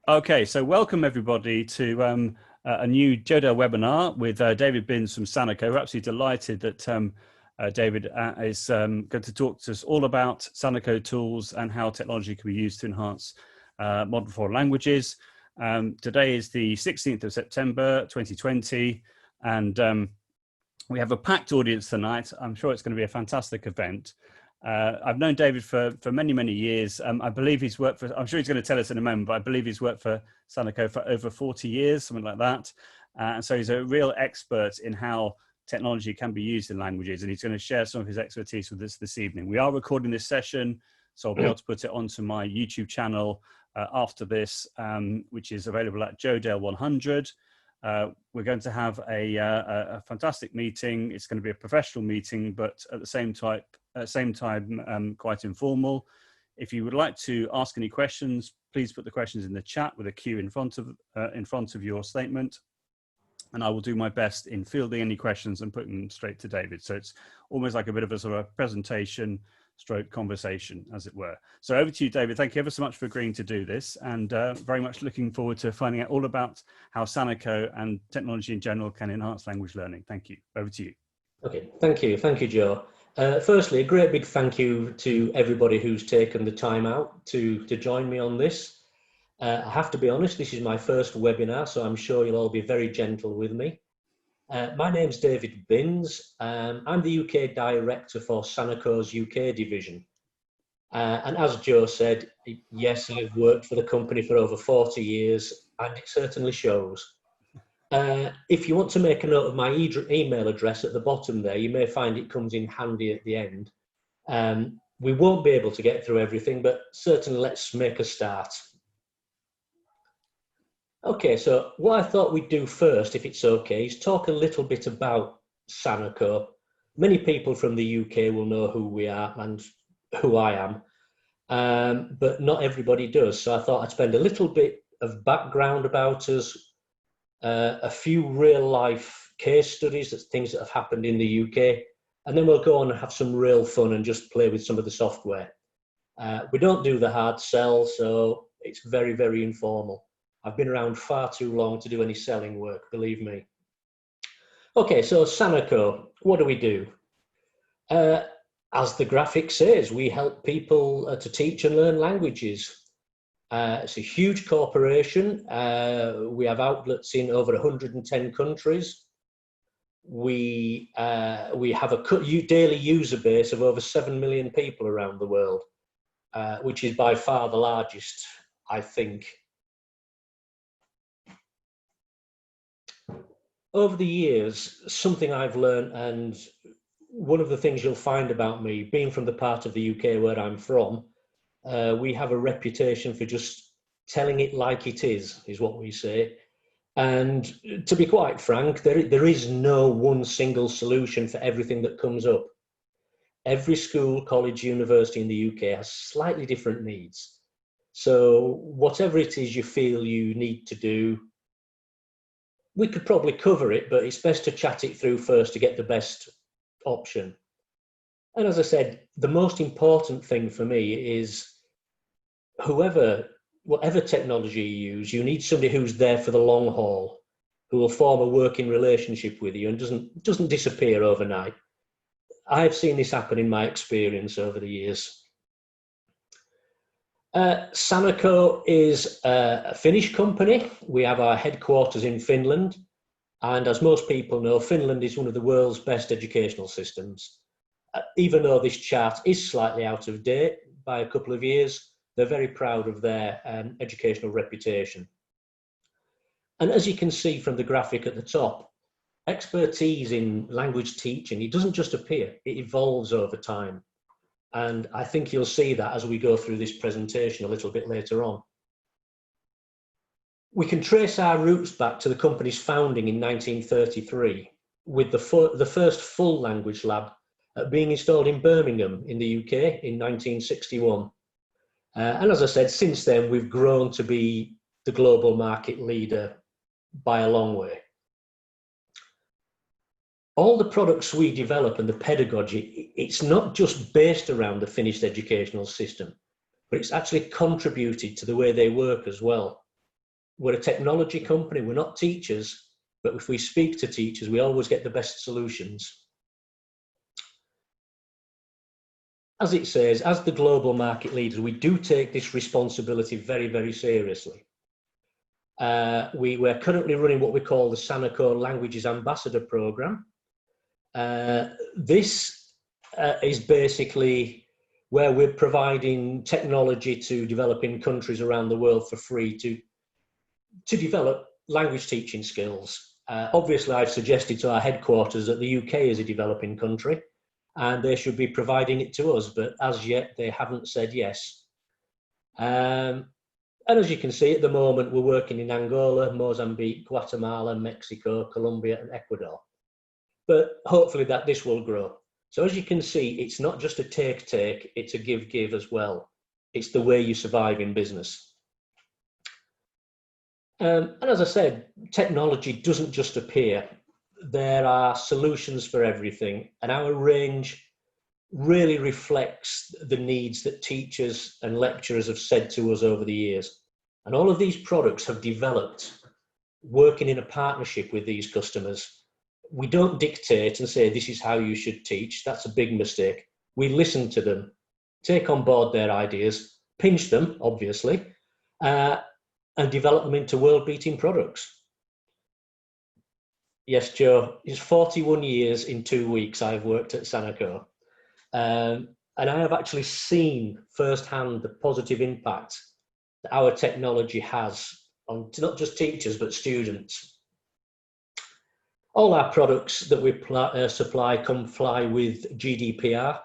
Okay, so welcome everybody to a new JODEL webinar with David Binns from SANAKO. We're absolutely delighted that David is going to talk to us all about SANAKO tools and how technology can be used to enhance modern foreign languages. Today is the 16th of September 2020, and we have a packed audience tonight. I'm sure it's going to be a fantastic event. I've known David for many, many years. I believe he's worked for, I'm sure he's going to tell us in a moment, but I believe he's worked for SANAKO for over 40 years, something like that. And so he's a real expert in how technology can be used in languages, and he's going to share some of his expertise with us this evening. We are recording this session, so I'll be able to put it onto my YouTube channel after this, which is available at JODEL 100. We're going to have a fantastic meeting. It's going to be a professional meeting, but at the same time, quite informal. If you would like to ask any questions, please put the questions in the chat with a Q in front of your statement, and I will do my best in fielding any questions and putting them straight to David. So it's almost like a bit of a sort of presentation stroke conversation, as it were. So over to you, David. Thank you ever so much for agreeing to do this, and very much looking forward to finding out all about how SANAKO and technology in general can enhance language learning. Thank you. Over to you. Okay, thank you, Joe. Firstly, a great big thank you to everybody who's taken the time out to join me on this. I have to be honest, this is my first webinar, so I'm sure you'll all be very gentle with me. My name's David Binns. I'm the UK Director for SANAKO's UK division. And as Joe said, yes, I've worked for the company for over 40 years, and it certainly shows. If you want to make a note of my email address at the bottom there, you may find it comes in handy at the end. We won't be able to get through everything, but certainly let's make a start. Okay, so what I thought we'd do first, if it's okay, is talk a little bit about SANAKO. Many people from the UK will know who we are and who I am, but not everybody does. So I thought I'd spend a little bit of background about us, a few real life case studies, that's things that have happened in the UK, and then we'll go on and have some real fun and just play with some of the software. We don't do the hard sell, so it's very, very informal. I've been around far too long to do any selling work, believe me. Okay, so SANAKO, what do we do? As the graphic says, we help people to teach and learn languages. It's a huge corporation. We have outlets in over 110 countries. We have a daily user base of over 7 million people around the world, which is by far the largest, I think. Over the years, something I've learned, and one of the things you'll find about me, being from the part of the UK where I'm from, we have a reputation for just telling it like it is what we say. And to be quite frank, there is no one single solution for everything that comes up. Every school, college, university in the UK has slightly different needs. So whatever it is you feel you need to do, we could probably cover it, but it's best to chat it through first to get the best option. And as I said, the most important thing for me is whatever technology you use, you need somebody who's there for the long haul, who will form a working relationship with you and doesn't disappear overnight. I've seen this happen in my experience over the years. SANAKO is a Finnish company. We have our headquarters in Finland. And as most people know, Finland is one of the world's best educational systems. Even though this chart is slightly out of date by a couple of years, they're very proud of their educational reputation. And as you can see from the graphic at the top, expertise in language teaching, it doesn't just appear, it evolves over time. And I think you'll see that as we go through this presentation a little bit later on. We can trace our roots back to the company's founding in 1933, with the first full language lab being installed in Birmingham in the UK in 1961. And as I said, since then, we've grown to be the global market leader by a long way. All the products we develop and the pedagogy, it's not just based around the Finnish educational system, but it's actually contributed to the way they work as well. we're a technology company, we're not teachers, but if we speak to teachers, we always get the best solutions. As it says, as the global market leaders, we do take this responsibility very, very seriously. We're currently running what we call the SANAKO Languages Ambassador Program. This is basically where we're providing technology to developing countries around the world for free to develop language teaching skills. Obviously, I've suggested to our headquarters that the UK is a developing country and they should be providing it to us, but as yet they haven't said yes. And as you can see, at the moment, we're working in Angola, Mozambique, Guatemala, Mexico, Colombia, and Ecuador. But hopefully this will grow. So as you can see, it's not just a take, it's a give as well. It's the way you survive in business. And as I said, technology doesn't just appear. There are solutions for everything, and our range really reflects the needs that teachers and lecturers have said to us over the years. And all of these products have developed working in a partnership with these customers. We don't dictate and say, this is how you should teach. That's a big mistake. We listen to them, take on board their ideas, pinch them, obviously, and develop them into world-beating products. Yes, Joe, it's 41 years in 2 weeks I've worked at SANAKO. And I have actually seen firsthand the positive impact that our technology has on not just teachers, but students. All our products that we supply comply with GDPR.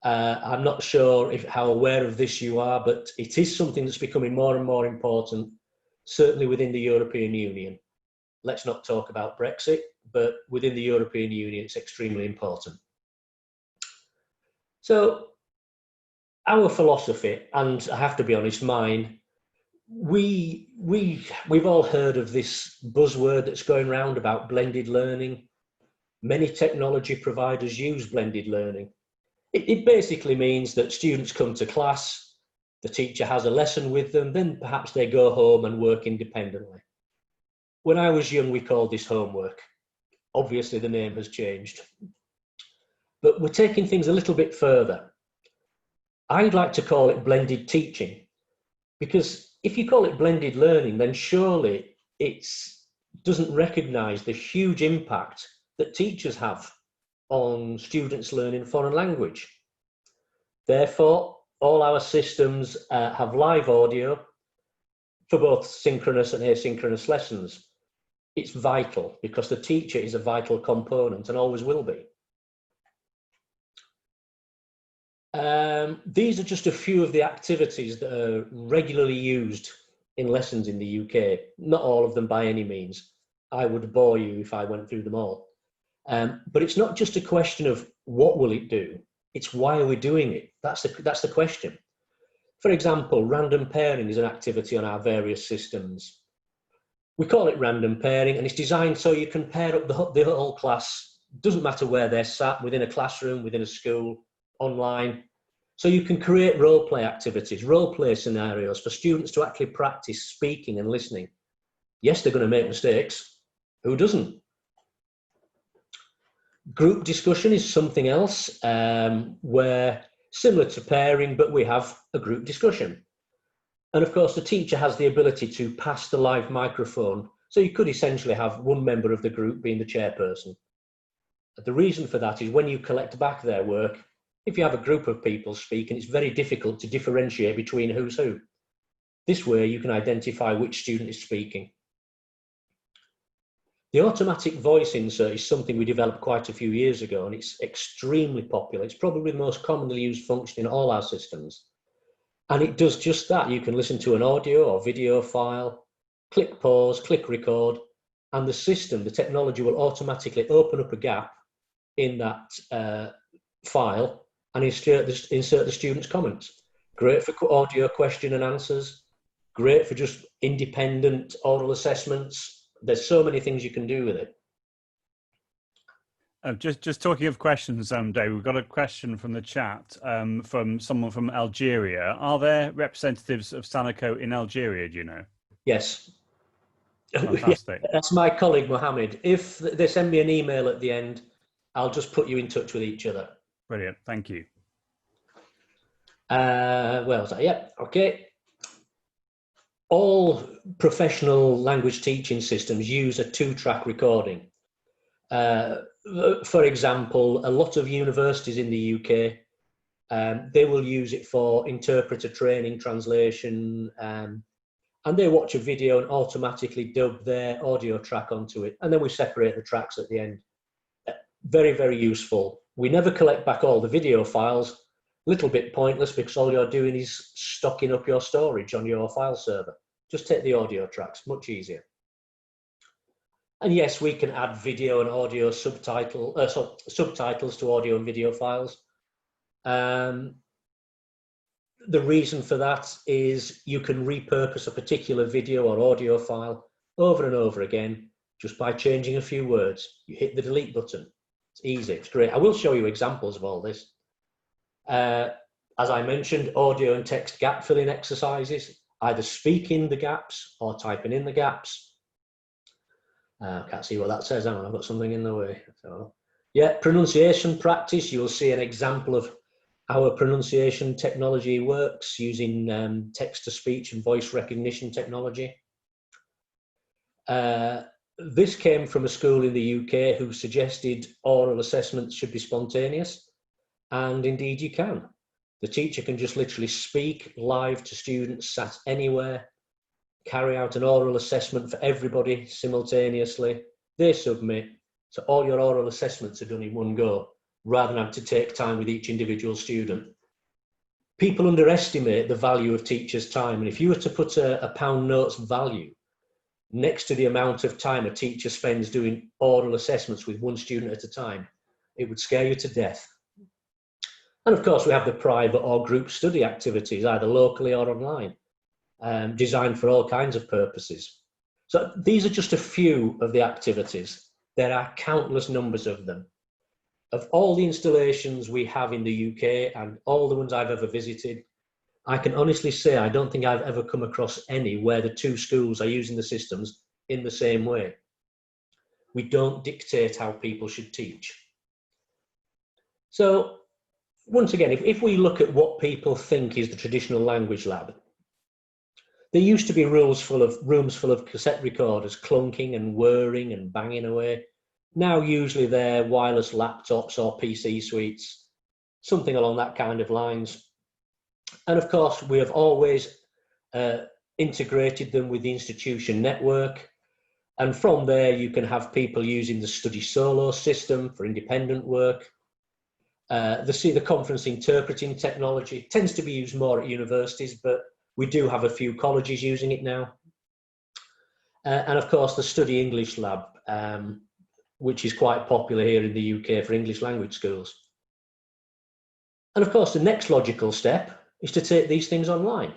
I'm not sure how aware of this you are, but it is something that's becoming more and more important, certainly within the European Union. Let's not talk about Brexit, but within the European Union, it's extremely important. So our philosophy, and I have to be honest, mine, we've all heard of this buzzword that's going around about blended learning. Many technology providers use blended learning. It basically means that students come to class, the teacher has a lesson with them, then perhaps they go home and work independently. When I was young, we called this homework. Obviously, the name has changed. But we're taking things a little bit further. I'd like to call it blended teaching, because if you call it blended learning, then surely it doesn't recognise the huge impact that teachers have on students learning foreign language. Therefore, all our systems have live audio for both synchronous and asynchronous lessons. It's vital because the teacher is a vital component and always will be. These are just a few of the activities that are regularly used in lessons in the UK. Not all of them by any means. I would bore you if I went through them all. But it's not just a question of what will it do, it's why are we doing it? That's the question. For example, random pairing is an activity on our various systems. We call it random pairing, and it's designed so you can pair up the whole class. Doesn't matter where they're sat, within a classroom, within a school, online. So you can create role play activities, role play scenarios for students to actually practice speaking and listening. Yes, they're going to make mistakes. Who doesn't? Group discussion is something else where, similar to pairing, but we have a group discussion. And of course, the teacher has the ability to pass the live microphone. So you could essentially have one member of the group being the chairperson. The reason for that is when you collect back their work, if you have a group of people speaking, it's very difficult to differentiate between who's who. This way you can identify which student is speaking. The automatic voice insert is something we developed quite a few years ago, and it's extremely popular. It's probably the most commonly used function in all our systems. And it does just that. You can listen to an audio or video file, click pause, click record, and the system, the technology will automatically open up a gap in that file and insert the student's comments. Great for audio question and answers, great for just independent oral assessments. There's so many things you can do with it. Just talking of questions, Dave, we've got a question from the chat from someone from Algeria. Are there representatives of SANAKO in Algeria, do you know? Yes, Fantastic. That's my colleague, Mohammed. If they send me an email at the end, I'll just put you in touch with each other. Brilliant. Thank you. Well, yeah, okay. All professional language teaching systems use a 2-track recording. For example, a lot of universities in the UK, they will use it for interpreter training, translation, and they watch a video and automatically dub their audio track onto it. And then we separate the tracks at the end. Very, very useful. We never collect back all the video files. Little bit pointless because all you're doing is stocking up your storage on your file server. Just take the audio tracks, much easier. And yes, we can add video and audio subtitles to audio and video files. The reason for that is you can repurpose a particular video or audio file over and over again just by changing a few words. You hit the delete button. It's easy, it's great. I will show you examples of all this. As I mentioned, audio and text gap filling exercises, either speaking the gaps or typing in the gaps. Can't see what that says. Hang on, I've got something in the way. So, yeah, pronunciation practice. You will see an example of how a pronunciation technology works using text-to-speech and voice recognition technology. This came from a school in the UK who suggested oral assessments should be spontaneous, and indeed you can. The teacher can just literally speak live to students sat anywhere, carry out an oral assessment for everybody simultaneously. They submit, so all your oral assessments are done in one go, rather than having to take time with each individual student. People underestimate the value of teachers' time, and if you were to put a pound notes value next to the amount of time a teacher spends doing oral assessments with one student at a time, it would scare you to death. And of course, we have the private or group study activities, either locally or online, designed for all kinds of purposes. So these are just a few of the activities. There are countless numbers of them. Of all the installations we have in the UK and all the ones I've ever visited, I can honestly say I don't think I've ever come across any where the two schools are using the systems in the same way. We don't dictate how people should teach. So once again, if we look at what people think is the traditional language lab, there used to be rooms full of cassette recorders clunking and whirring and banging away. Now usually they're wireless laptops or PC suites, something along that kind of lines. And of course, we have always integrated them with the institution network. And from there, you can have people using the study solo system for independent work. The conference interpreting technology tends to be used more at universities, but we do have a few colleges using it now. And of course, the Study English Lab, which is quite popular here in the UK for English language schools. And of course, the next logical step is to take these things online.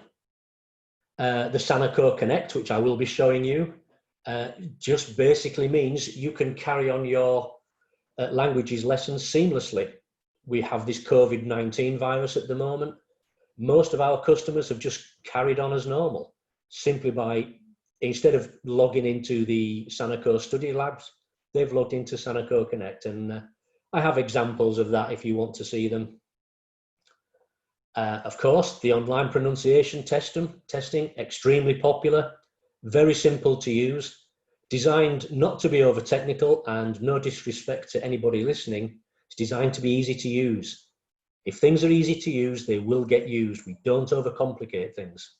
The SANAKO Connect, which I will be showing you, just basically means you can carry on your languages lessons seamlessly. We have this COVID-19 virus at the moment. Most of our customers have just carried on as normal, simply by, instead of logging into the SANAKO study labs, they've logged into SANAKO Connect. And I have examples of that if you want to see them. Of course, the online pronunciation testing, extremely popular, very simple to use, designed not to be over technical, and no disrespect to anybody listening, it's designed to be easy to use. If things are easy to use, they will get used. We don't overcomplicate things.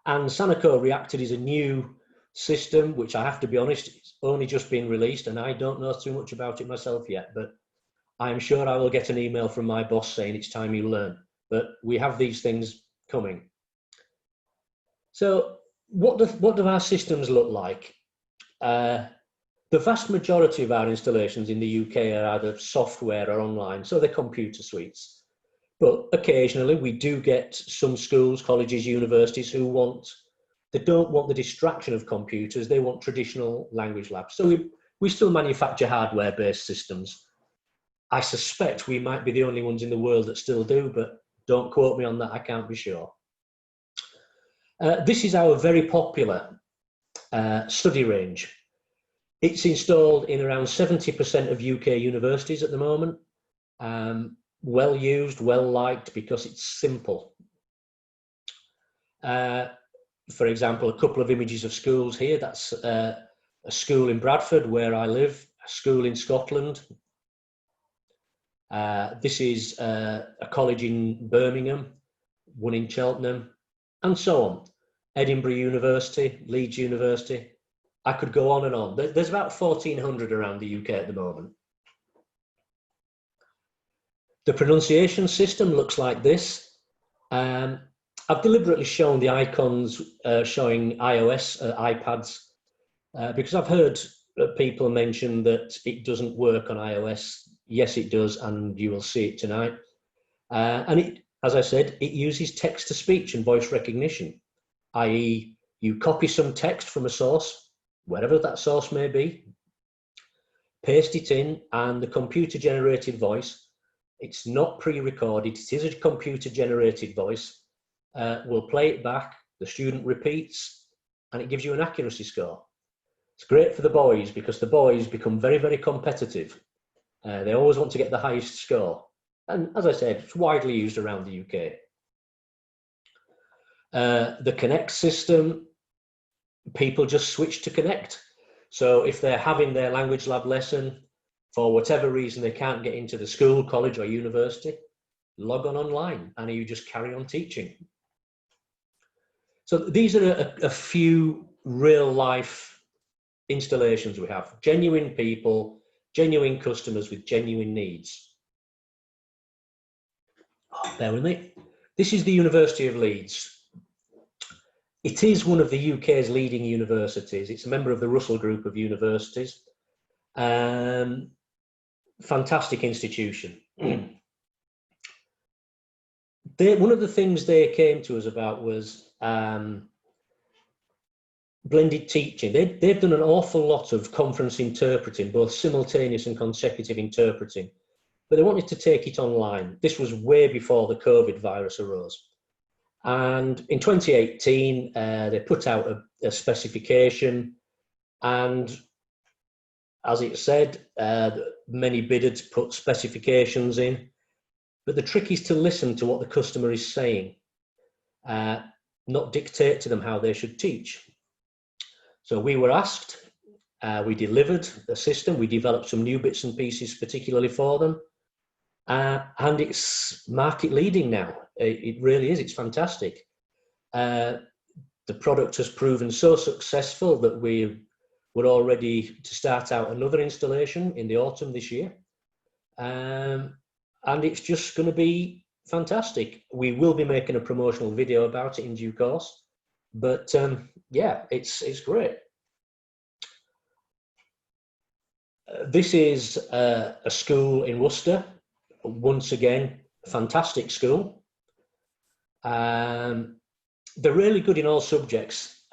And SANAKO Reacted is a new system, which I have to be honest, it's only just been released, and I don't know too much about it myself yet, but I'm sure I will get an email from my boss saying it's time you learn. But we have these things coming. So what do our systems look like? The vast majority of our installations in the UK are either software or online, so they're computer suites. But occasionally we do get some schools, colleges, universities who don't want the distraction of computers, they want traditional language labs. So we still manufacture hardware-based systems. I suspect we might be the only ones in the world that still do, but don't quote me on that, I can't be sure. This is our very popular study range. It's installed in around 70% of UK universities at the moment. Well used, well liked, because it's simple. For example, a couple of images of schools here. That's a school in Bradford, where I live, a school in Scotland. This is a college in Birmingham, one in Cheltenham, and so on. Edinburgh University, Leeds University. I could go on and on. There's about 1,400 around the UK at the moment. The pronunciation system looks like this. I've deliberately shown the icons showing iOS, iPads, because I've heard people mention that it doesn't work on iOS. Yes, it does, and you will see it tonight. And it, as I said, it uses text-to-speech and voice recognition, i.e. you copy some text from a source, wherever that source may be, paste it in, and the computer-generated voice, it's not pre-recorded, it is a computer-generated voice, will play it back, the student repeats, and it gives you an accuracy score. It's great for the boys, because the boys become very, very competitive. They always want to get the highest score. And as I said, it's widely used around the UK. The Connect system, people just switch to Connect. So if they're having their language lab lesson, for whatever reason they can't get into the school, college or university, log on online and you just carry on teaching. So these are a few real life installations we have. Genuine people, genuine customers with genuine needs. Oh, bear with me. This is the University of Leeds. It is one of the UK's leading universities. It's a member of the Russell Group of universities. Fantastic institution. One of the things they came to us about was blended teaching. They've done an awful lot of conference interpreting, both simultaneous and consecutive interpreting, but they wanted to take it online. This was way before the COVID virus arose. And in 2018, they put out a specification, and as it said, many bidders put specifications in, but the trick is to listen to what the customer is saying, not dictate to them how they should teach. So we were asked, we delivered the system, we developed some new bits and pieces particularly for them, and it's market leading now. It really is, it's fantastic. The product has proven so successful that we're all ready to start out another installation in the autumn this year. And it's just going to be fantastic. We will be making a promotional video about it in due course, but yeah, it's great. This is a school in Worcester. Once again, fantastic school. They're really good in all subjects,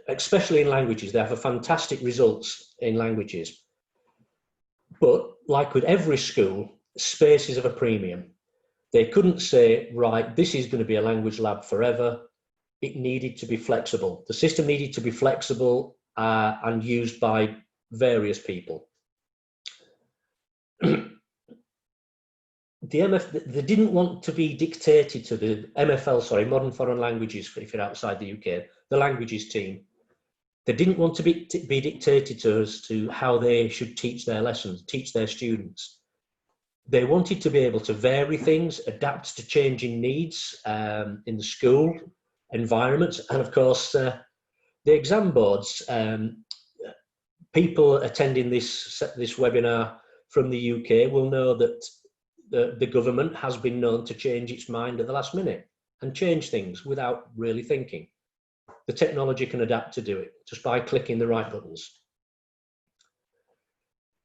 especially in languages. They have a fantastic results in languages. But like with every school, space is of a premium. They couldn't say, right, this is going to be a language lab forever. It needed to be flexible. The system needed to be flexible and used by various people. They didn't want to be dictated to the MFL, sorry, Modern Foreign Languages, if you're outside the UK, the languages team. They didn't want to be dictated to us to how they should teach their lessons, teach their students. They wanted to be able to vary things, adapt to changing needs in the school environment. And of course, the exam boards, people attending this webinar from the UK will know that the government has been known to change its mind at the last minute and change things without really thinking. The technology can adapt to do it just by clicking the right buttons.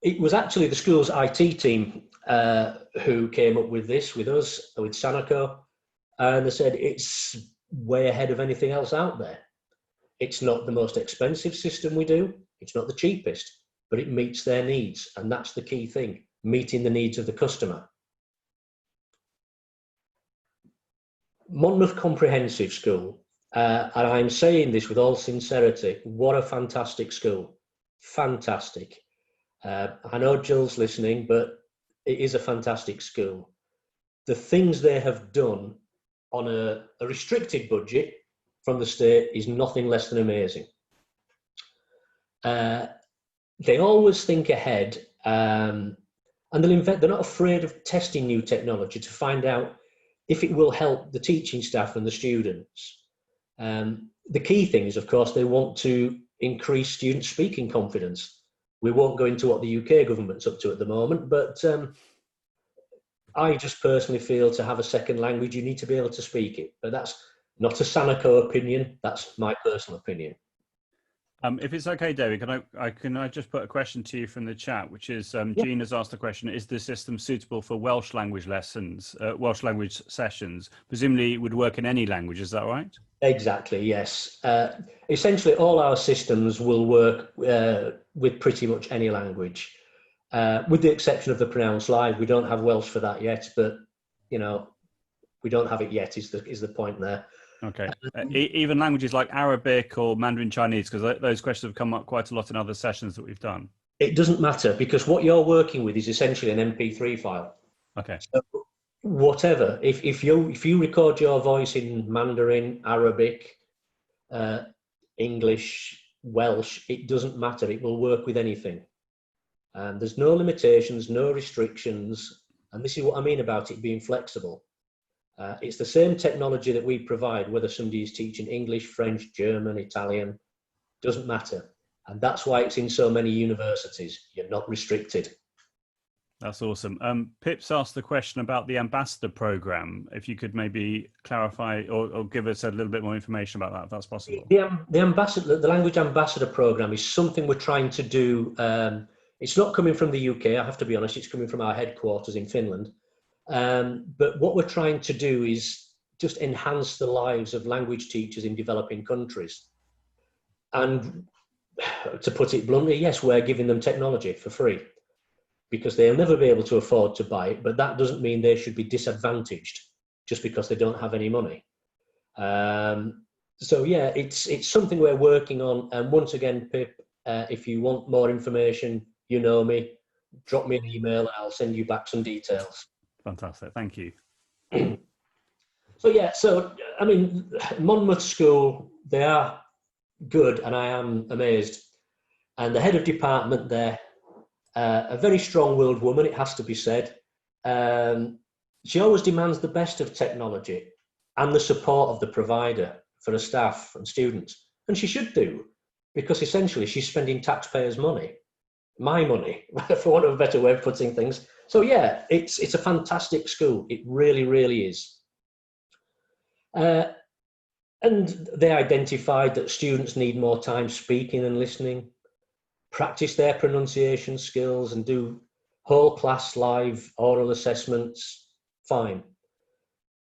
It was actually the school's IT team who came up with this with us, with SANAKO, and they said it's way ahead of anything else out there. It's not the most expensive system we do, it's not the cheapest, but it meets their needs, and that's the key thing, meeting the needs of the customer. Monmouth Comprehensive School. And I'm saying this with all sincerity. What a fantastic school. Fantastic. I know Jill's listening, but it is a fantastic school. The things they have done on a restricted budget from the state is nothing less than amazing. They always think ahead, and they're not afraid of testing new technology to find out if it will help the teaching staff and the students. The key thing is, of course, they want to increase student speaking confidence. We won't go into what the UK government's up to at the moment, but I just personally feel to have a second language, you need to be able to speak it. But that's not a SANAKO opinion, that's my personal opinion. If it's okay, David, can I just put a question to you from the chat, which is Jean has asked the question: is the system suitable for Welsh language lessons, Welsh language sessions? Presumably, it would work in any language. Is that right? Exactly. Yes. Essentially, all our systems will work with pretty much any language, with the exception of the pronounced live. We don't have Welsh for that yet, but we don't have it yet. Is the point there? Okay. Even languages like Arabic or Mandarin Chinese, because those questions have come up quite a lot in other sessions that we've done. It doesn't matter, because what you're working with is essentially an MP3 file. Okay. So whatever, if you record your voice in Mandarin, Arabic, English, Welsh, it doesn't matter. It will work with anything. There's no limitations, no restrictions, and this is what I mean about it being flexible. It's the same technology that we provide, whether somebody is teaching English, French, German, Italian, doesn't matter. And that's why it's in so many universities. You're not restricted. That's awesome. Pip's asked the question about the ambassador program. If you could maybe clarify or give us a little bit more information about that, if that's possible. The language ambassador program is something we're trying to do. It's not coming from the UK, I have to be honest. It's coming from our headquarters in Finland. But what we're trying to do is just enhance the lives of language teachers in developing countries. And to put it bluntly, yes, we're giving them technology for free, because they'll never be able to afford to buy it, but that doesn't mean they should be disadvantaged just because they don't have any money. So yeah, it's something we're working on. And once again, Pip, if you want more information, you know me, drop me an email and I'll send you back some details. Fantastic, thank you. So yeah, I mean, Monmouth School, they are good, and I am amazed. And the head of department there, a very strong-willed woman, it has to be said. She always demands the best of technology and the support of the provider for her staff and students. And she should do, because essentially she's spending taxpayers' money, my money, for want of a better way of putting things. So yeah, it's a fantastic school. It really, really is. And they identified that students need more time speaking and listening, practice their pronunciation skills, and do whole class live oral assessments. Fine.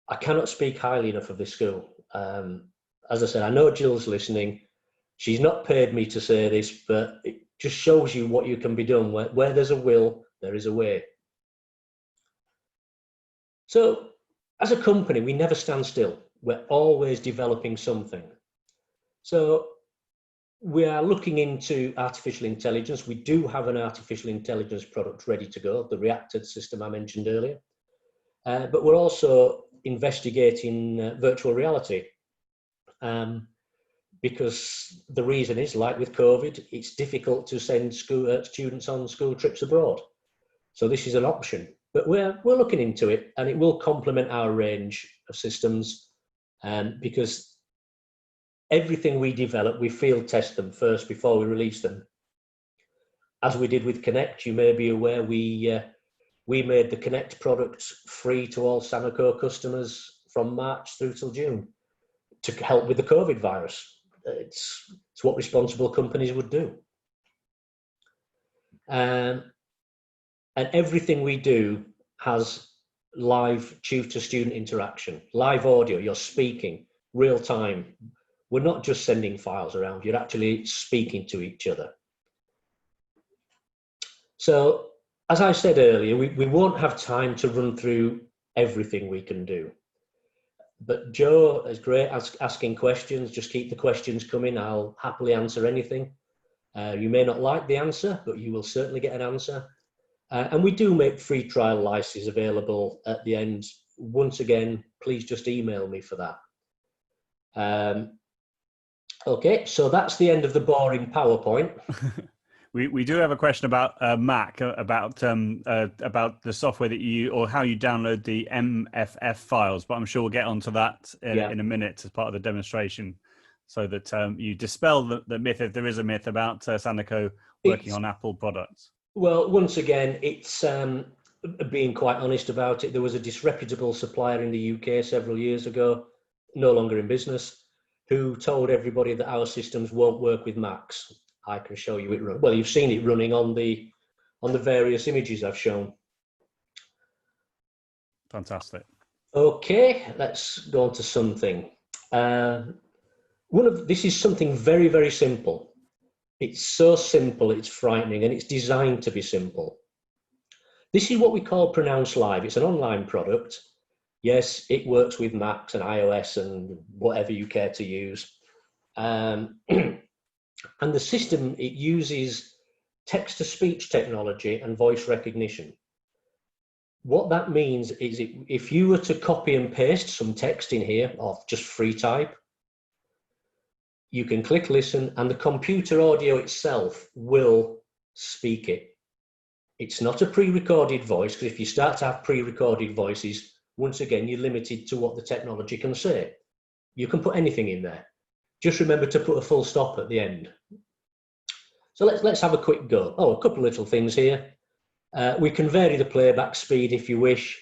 I cannot speak highly enough of this school. As I said, I know Jill's listening. She's not paid me to say this, but it just shows you what you can be done. Where there's a will, there is a way. So as a company, we never stand still. We're always developing something. So we are looking into artificial intelligence. We do have an artificial intelligence product ready to go, the reacted system I mentioned earlier. But we're also investigating virtual reality, because the reason is, like with COVID, it's difficult to send students on school trips abroad. So this is an option, but we're looking into it, and it will complement our range of systems, because everything we develop, we field test them first before we release them. As we did with Connect, you may be aware, we made the Connect product free to all SANAKO customers from March through till June to help with the COVID virus. It's what responsible companies would do. And everything we do has live tutor-student interaction, live audio, you're speaking, real time. We're not just sending files around, you're actually speaking to each other. So, as I said earlier, we won't have time to run through everything we can do. But Joe is great asking questions. Just keep the questions coming. I'll happily answer anything. You may not like the answer, but you will certainly get an answer. And we do make free trial licenses available at the end. Once again, please just email me for that. Okay, so that's the end of the boring PowerPoint. We do have a question about Mac, about the software that you, or how you download the MFF files, but I'm sure we'll get onto that in a minute as part of the demonstration, so that you dispel the myth, if there is a myth, about SANAKO working on Apple products. Well, once again, it's being quite honest about it. There was a disreputable supplier in the UK several years ago, no longer in business, who told everybody that our systems won't work with Macs. I can show you it run. Well, you've seen it running on the various images I've shown. Fantastic. Okay, let's go on to something. This is something very, very simple. It's so simple, it's frightening, and it's designed to be simple. This is what we call Pronounce Live. It's an online product. Yes, it works with Macs and iOS and whatever you care to use. And the system, it uses text-to-speech technology and voice recognition. What that means is if you were to copy and paste some text in here, or just free type, you can click listen, and the computer audio itself will speak it. It's not a pre-recorded voice, because if you start to have pre-recorded voices, once again, you're limited to what the technology can say. You can put anything in there. Just remember to put a full stop at the end. So let's have a quick go. Oh, a couple of little things here. We can vary the playback speed if you wish,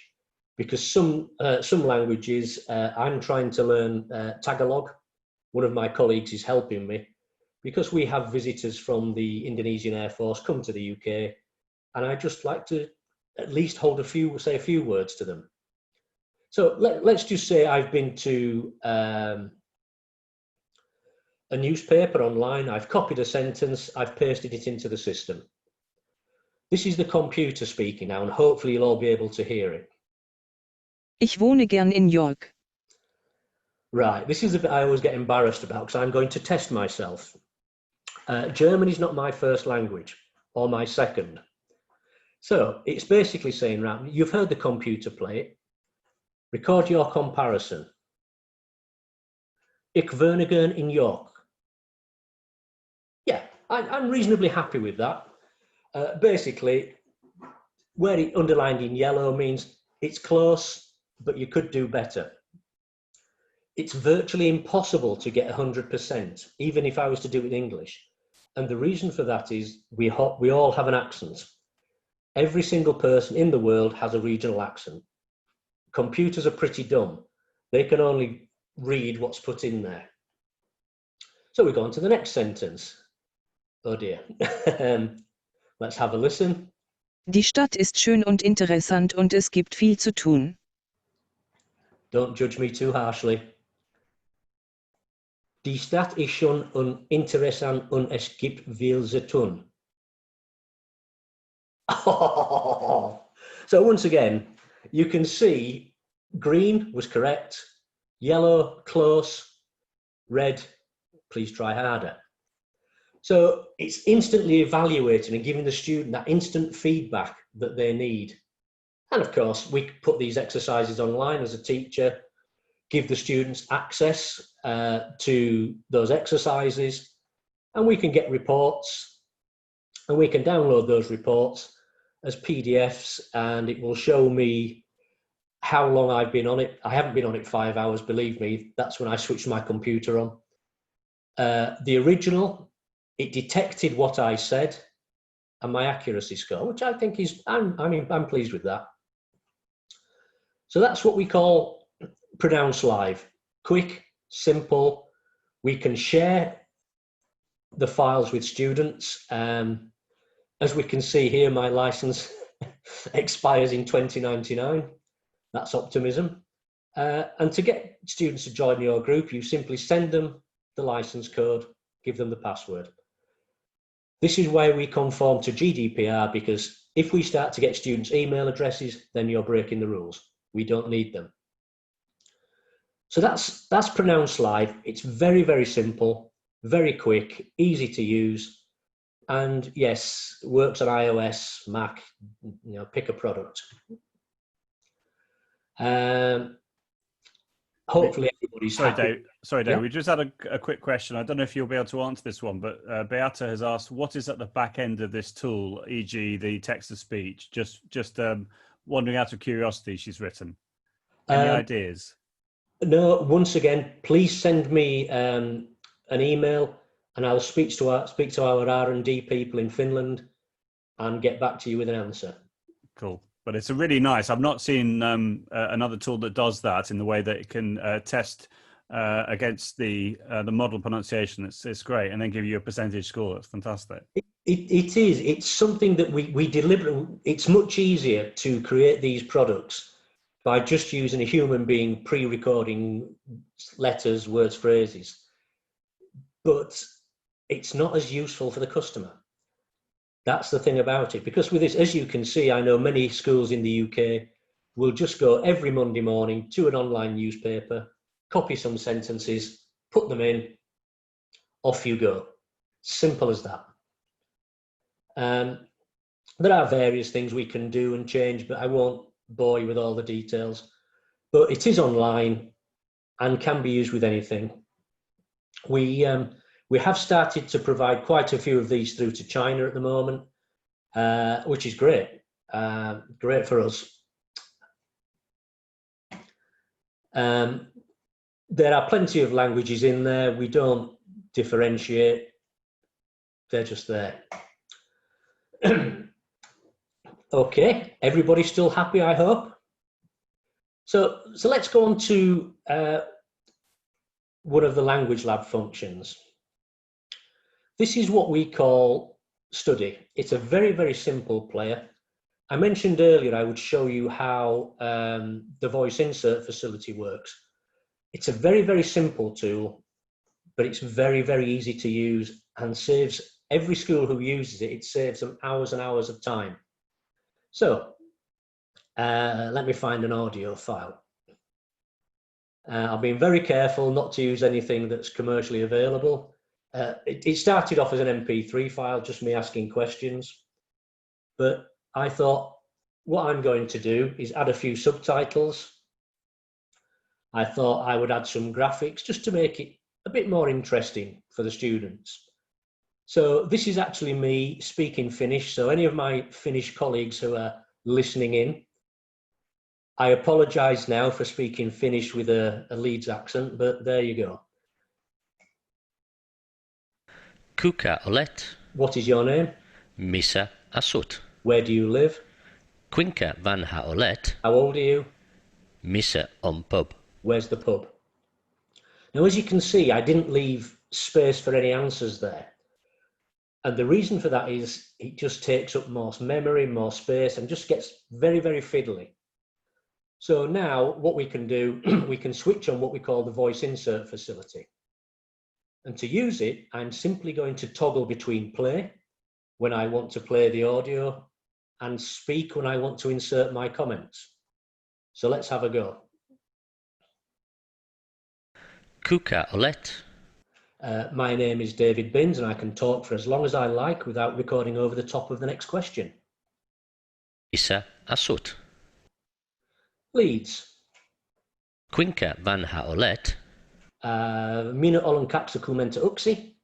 because some languages, I'm trying to learn Tagalog. One of my colleagues is helping me, because we have visitors from the Indonesian Air Force come to the UK, and I just like to at least say a few words to them. So let's just say I've been to a newspaper online, I've copied a sentence, I've pasted it into the system. This is the computer speaking now, and hopefully you'll all be able to hear it. Ich wohne gern in York. Right, this is a bit I always get embarrassed about, because I'm going to test myself. German is not my first language, or my second. So it's basically saying, right, you've heard the computer play it. Record your comparison. Ich wohne gern in York. Yeah, I'm reasonably happy with that. Basically, where it underlined in yellow means it's close, but you could do better. It's virtually impossible to get 100%, even if I was to do it in English. And the reason for that is we all have an accent. Every single person in the world has a regional accent. Computers are pretty dumb. They can only read what's put in there. So we go on to the next sentence. Oh dear. Let's have a listen. Die Stadt ist schön und interessant und es gibt viel zu tun. Don't judge me too harshly. Die Stadt ist schön und interessant und es gibt viel zu tun. So once again, you can see green was correct, yellow, close, red, please try harder. So it's instantly evaluating and giving the student that instant feedback that they need. And of course, we put these exercises online as a teacher, give the students access to those exercises, and we can get reports, and we can download those reports as PDFs, and it will show me how long I've been on it. I haven't been on it 5 hours, believe me. That's when I switched my computer on. The original, it detected what I said and my accuracy score, which I think is, I'm pleased with that. So that's what we call Pronounce Live. Quick, simple. We can share the files with students. As we can see here, my license expires in 2099. That's optimism. And to get students to join your group, you simply send them the license code, give them the password. This is why we conform to GDPR, because if we start to get students' email addresses, then you're breaking the rules. We don't need them. So that's Pronounce Live. It's very, very simple, very quick, easy to use, and yes, works on iOS, Mac, pick a product. Hopefully everybody's happy. Sorry, Dave. Yeah. We just had a quick question. I don't know if you'll be able to answer this one, but Beata has asked, what is at the back end of this tool, e.g. the text-to-speech? Just wondering out of curiosity, she's written. Any ideas? No, once again, please send me an email and I'll speak to our R&D people in Finland and get back to you with an answer. Cool. But it's a really nice. I've not seen another tool that does that in the way that it can test against the model pronunciation. It's great, and then give you a percentage score. It's fantastic. It is. It's something that we deliberately. It's much easier to create these products by just using a human being pre-recording letters, words, phrases. But it's not as useful for the customer. That's the thing about it, because with this, as you can see, I know many schools in the UK will just go every Monday morning to an online newspaper, copy some sentences, put them in, off you go. Simple as that. There are various things we can do and change, but I won't bore you with all the details. But it is online and can be used with anything. We have started to provide quite a few of these through to China at the moment, which is great. Great for us. There are plenty of languages in there. We don't differentiate. They're just there. Okay, everybody's still happy, I hope. So let's go on to one of the Language Lab functions. This is what we call Study. It's a very, very simple player. I mentioned earlier I would show you how the voice insert facility works. It's a very, very simple tool, but it's very, very easy to use and saves every school who uses it, it saves them hours and hours of time. So let me find an audio file. I've been very careful not to use anything that's commercially available. It started off as an MP3 file, just me asking questions. But I thought, what I'm going to do is add a few subtitles. I thought I would add some graphics just to make it a bit more interesting for the students. So this is actually me speaking Finnish. So any of my Finnish colleagues who are listening in, I apologize now for speaking Finnish with a Leeds accent, but there you go. Kuka olet? What is your name? Missä asut? Where do you live? Kuinka vanha olet? How old are you? Missä on pub? Where's the pub? Now, as you can see, I didn't leave space for any answers there. And the reason for that is it just takes up more memory, more space, and just gets very, very fiddly. So now what we can do, we can switch on what we call the voice insert facility. And to use it, I'm simply going to toggle between play, when I want to play the audio, and speak when I want to insert my comments. So let's have a go. Kuka olet? My name is David Binns, and I can talk for as long as I like without recording over the top of the next question. Missä asut? Leeds. Kuinka vanha olet? Minä olen 21.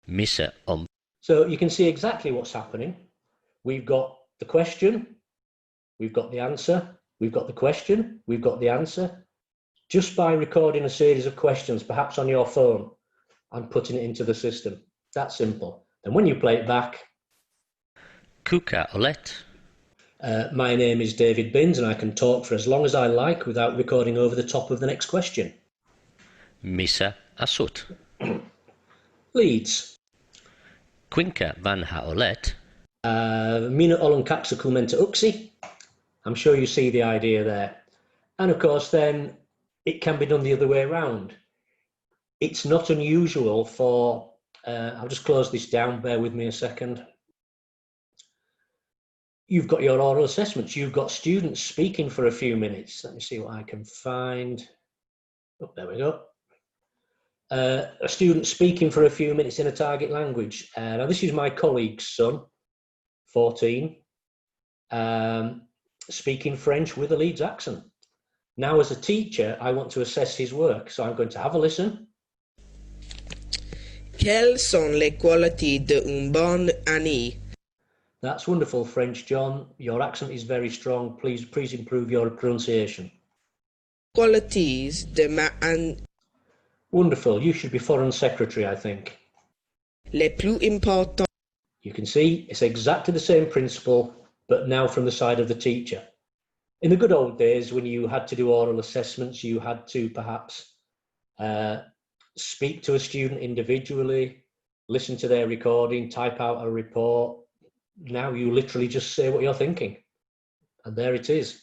Missä on? So you can see exactly what's happening. We've got the question, we've got the answer, we've got the question, we've got the answer. Just by recording a series of questions, perhaps on your phone, and putting it into the system. That simple. And when you play it back. Kuka olet? My name is David Binns, and I can talk for as long as I like without recording over the top of the next question. Missä asut? Leeds. Kuinka vanha olet? Minä olen 21. I'm sure you see the idea there. And of course, then it can be done the other way around. It's not unusual for, I'll just close this down, bear with me a second. You've got your oral assessments, you've got students speaking for a few minutes. Let me see what I can find. Oh, there we go. A student speaking for a few minutes in a target language. Now, this is my colleague's son, 14, speaking French with a Leeds accent. Now, as a teacher, I want to assess his work, so I'm going to have a listen. Quelles sont les qualités d'un bon ami? That's wonderful, French, John. Your accent is very strong. Please improve your pronunciation. Qualities de ma an Wonderful. You should be foreign secretary, I think. les plus importantes. You can see it's exactly the same principle, but now from the side of the teacher. In the good old days, when you had to do oral assessments, you had to perhaps speak to a student individually, listen to their recording, type out a report. Now you literally just say what you're thinking. And there it is.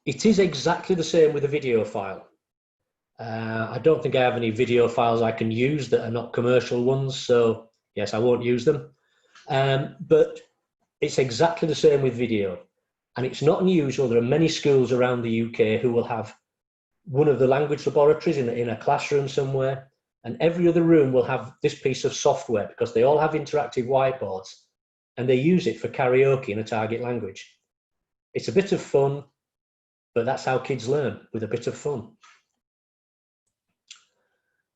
It is exactly the same with a video file. I don't think I have any video files I can use that are not commercial ones, so yes, I won't use them. But it's exactly the same with video. And it's not unusual. There are many schools around the UK who will have one of the language laboratories in a classroom somewhere, and every other room will have this piece of software because they all have interactive whiteboards and they use it for karaoke in a target language. It's a bit of fun, but that's how kids learn, with a bit of fun.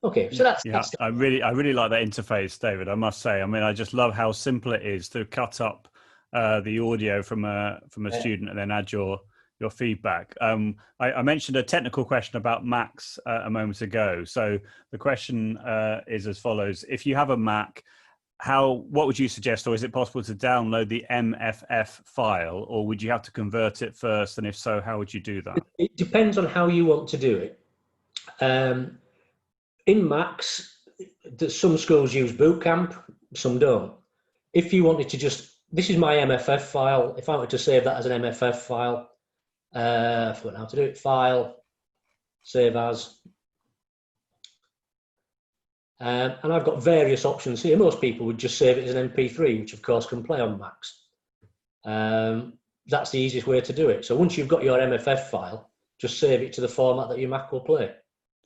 Okay, so that's I really like that interface, David, I must say. I mean, I just love how simple it is to cut up the audio from a student and then add your feedback. I mentioned a technical question about Macs a moment ago. So the question is as follows: if you have a Mac, what would you suggest, or is it possible to download the MFF file, or would you have to convert it first? And if so, how would you do that? It depends on how you want to do it. In Macs, some schools use Bootcamp, some don't. If you wanted to this is my MFF file. If I wanted to save that as an MFF file, I forgot how to do it. File, save as. And I've got various options here. Most people would just save it as an MP3, which of course can play on Macs. That's the easiest way to do it. So once you've got your MFF file, just save it to the format that your Mac will play.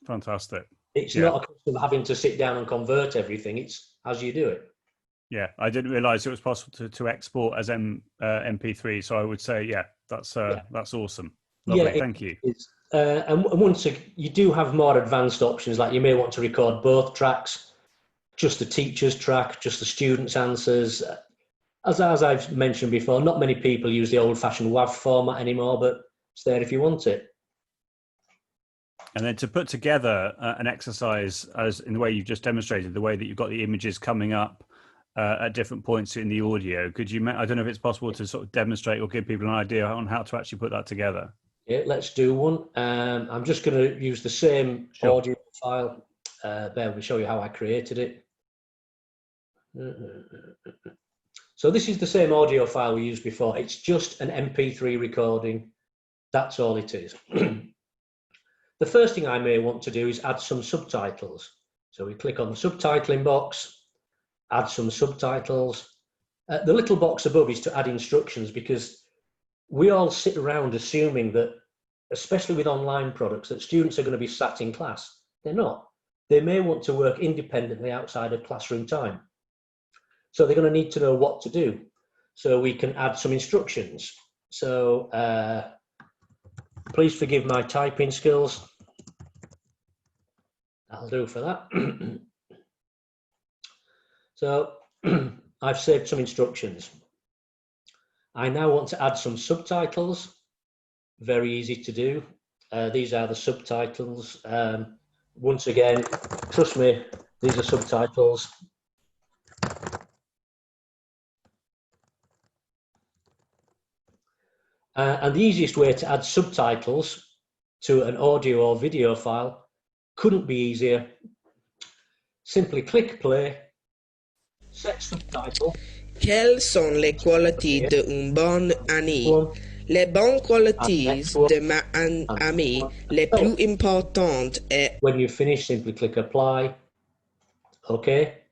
Fantastic. It's not a question of having to sit down and convert everything. It's as you do it. Yeah, I didn't realize it was possible to export as MP3. So I would say, that's awesome. Lovely, thank you. And once you do have more advanced options, like you may want to record both tracks, just the teacher's track, just the student's answers. As I've mentioned before, not many people use the old-fashioned WAV format anymore, but it's there if you want it. And then to put together an exercise as in the way you've just demonstrated, the way that you've got the images coming up at different points in the audio, could you? I don't know if it's possible to sort of demonstrate or give people an idea on how to actually put that together. Yeah, let's do one. I'm just going to use the same audio file. There, we'll show you how I created it. So this is the same audio file we used before. It's just an MP3 recording. That's all it is. The first thing I may want to do is add some subtitles. So we click on the subtitling box, add some subtitles. The little box above is to add instructions, because we all sit around assuming that, especially with online products, that students are going to be sat in class. They're not. They may want to work independently outside of classroom time. So they're going to need to know what to do. So we can add some instructions. So please forgive my typing skills. That'll do for that. So I've saved some instructions. I now want to add some subtitles. Very easy to do. These are the subtitles. Once again, trust me, these are subtitles. And the easiest way to add subtitles to an audio or video file couldn't be easier. Simply click play, set subtitle. Quelles sont les qualités d'un bon ami? Les bonnes qualités de ma ami, les plus importantes est... When you finish, simply click apply. Okay,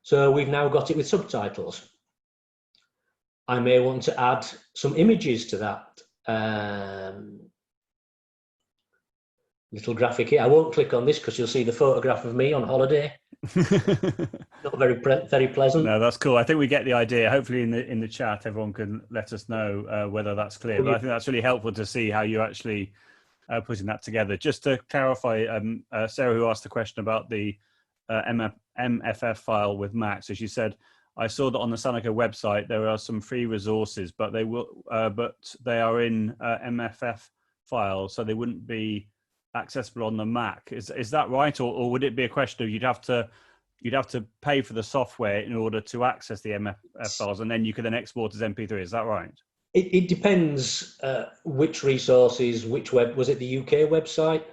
so we've now got it with subtitles. I may want to add some images to that. little graphic here. I won't click on this because you'll see the photograph of me on holiday. Not very pleasant. No, that's cool. I think we get the idea. Hopefully in the chat, everyone can let us know whether that's clear. But I think that's really helpful to see how you're actually putting that together. Just to clarify, Sarah, who asked the question about the MFF file with Mac. So she said, I saw that on the SANAKO website there are some free resources, but they are in MFF files, so they wouldn't be accessible on the Mac. Is that right, or would it be a question of you'd have to pay for the software in order to access the MFF files, and then you could then export as MP3? Is that right? It depends which resources, which was it the UK website?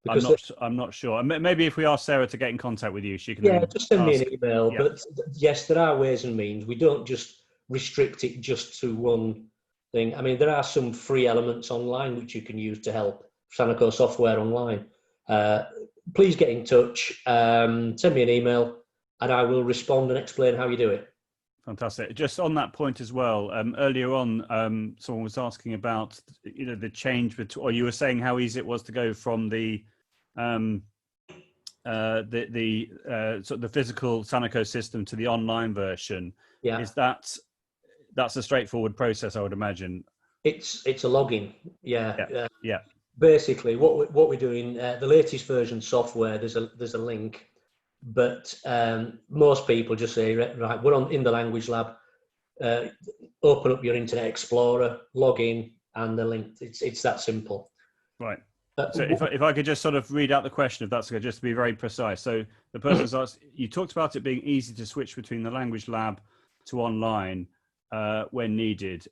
Because I'm not sure. Maybe if we ask Sarah to get in contact with you, she can. Yeah, just send me an email. Yeah. But yes, there are ways and means. We don't just restrict it just to one thing. I mean, there are some free elements online which you can use to help SANAKO software online. Please get in touch. Send me an email, and I will respond and explain how you do it. Fantastic. Just on that point as well, earlier on, someone was asking about, the change between, or you were saying how easy it was to go from the sort of the physical SANAKO system to the online version. Yeah. That's a straightforward process, I would imagine. It's a login. Yeah. Yeah. Basically, what we're doing, the latest version software, there's a link. But most people just say, right, we're in the language lab, open up your Internet Explorer, log in, and the link. It's that simple. Right. So if I could just sort of read out the question, if that's good, just to be very precise. So the person's asked, you talked about it being easy to switch between the language lab to online when needed.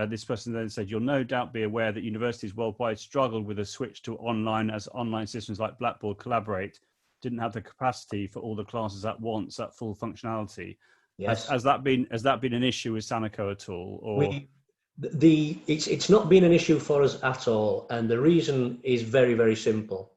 This person then said, you'll no doubt be aware that universities worldwide struggled with a switch to online, as online systems like Blackboard Collaborate didn't have the capacity for all the classes at once at full functionality. Yes. Has that been an issue with SANAKO at all? Or it's not been an issue for us at all, and the reason is very, very simple.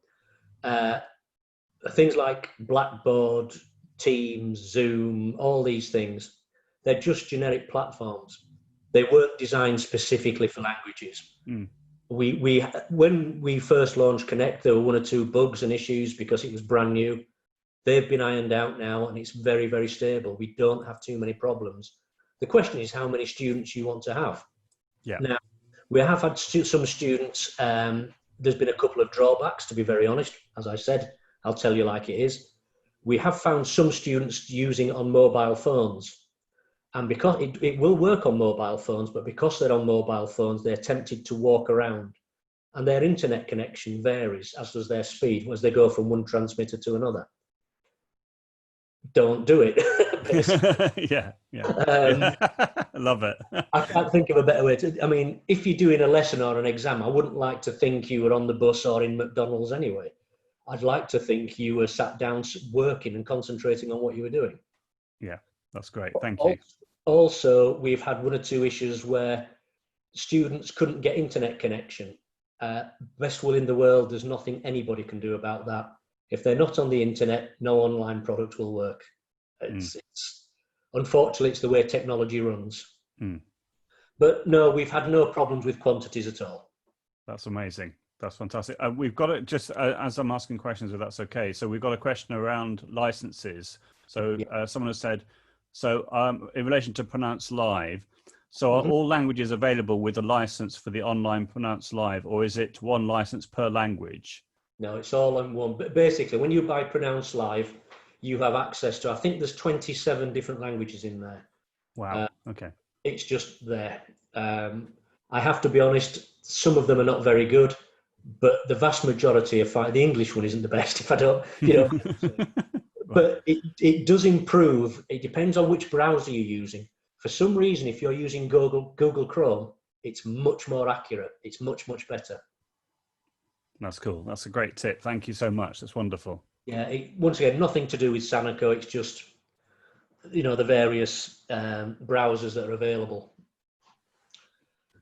Things like Blackboard, Teams, Zoom, all these things, they're just generic platforms. They weren't designed specifically for languages. Mm. When we first launched Connect, there were one or two bugs and issues because it was brand new. They've been ironed out now, and it's very, very stable. We don't have too many problems. The question is how many students you want to have. Yeah. Now, we have had some students. There's been a couple of drawbacks, to be very honest. As I said, I'll tell you like it is. We have found some students using it on mobile phones. And because it will work on mobile phones, but because they're on mobile phones, they're tempted to walk around. And their internet connection varies, as does their speed, as they go from one transmitter to another. Don't do it. Yeah. I love it. I can't think of a better way to. I mean, if you're doing a lesson or an exam, I wouldn't like to think you were on the bus or in McDonald's anyway. I'd like to think you were sat down working and concentrating on what you were doing. Yeah, that's great. Thank you. Also, we've had one or two issues where students couldn't get internet connection. Best will in the world, there's nothing anybody can do about that. If they're not on the internet, no online product will work. Unfortunately, it's the way technology runs. Mm. But no, we've had no problems with quantities at all. That's amazing. That's fantastic. We've got it just as I'm asking questions, if that's okay. So we've got a question around licenses. So someone has said, in relation to Pronounce Live, so are all languages available with a license for the online Pronounce Live, or is it one license per language? No, it's all in one. But basically, when you buy Pronounce Live, you have access to, I think there's 27 different languages in there. Wow. Okay. It's just there. I have to be honest, some of them are not very good, but the vast majority are fine. The English one isn't the best, if I don't, Right. But it does improve. It depends on which browser you're using. For some reason, if you're using Google Chrome, it's much more accurate. It's much, much better. That's cool. That's a great tip. Thank you so much. That's wonderful. Yeah, once again, nothing to do with SANAKO. It's just, the various browsers that are available.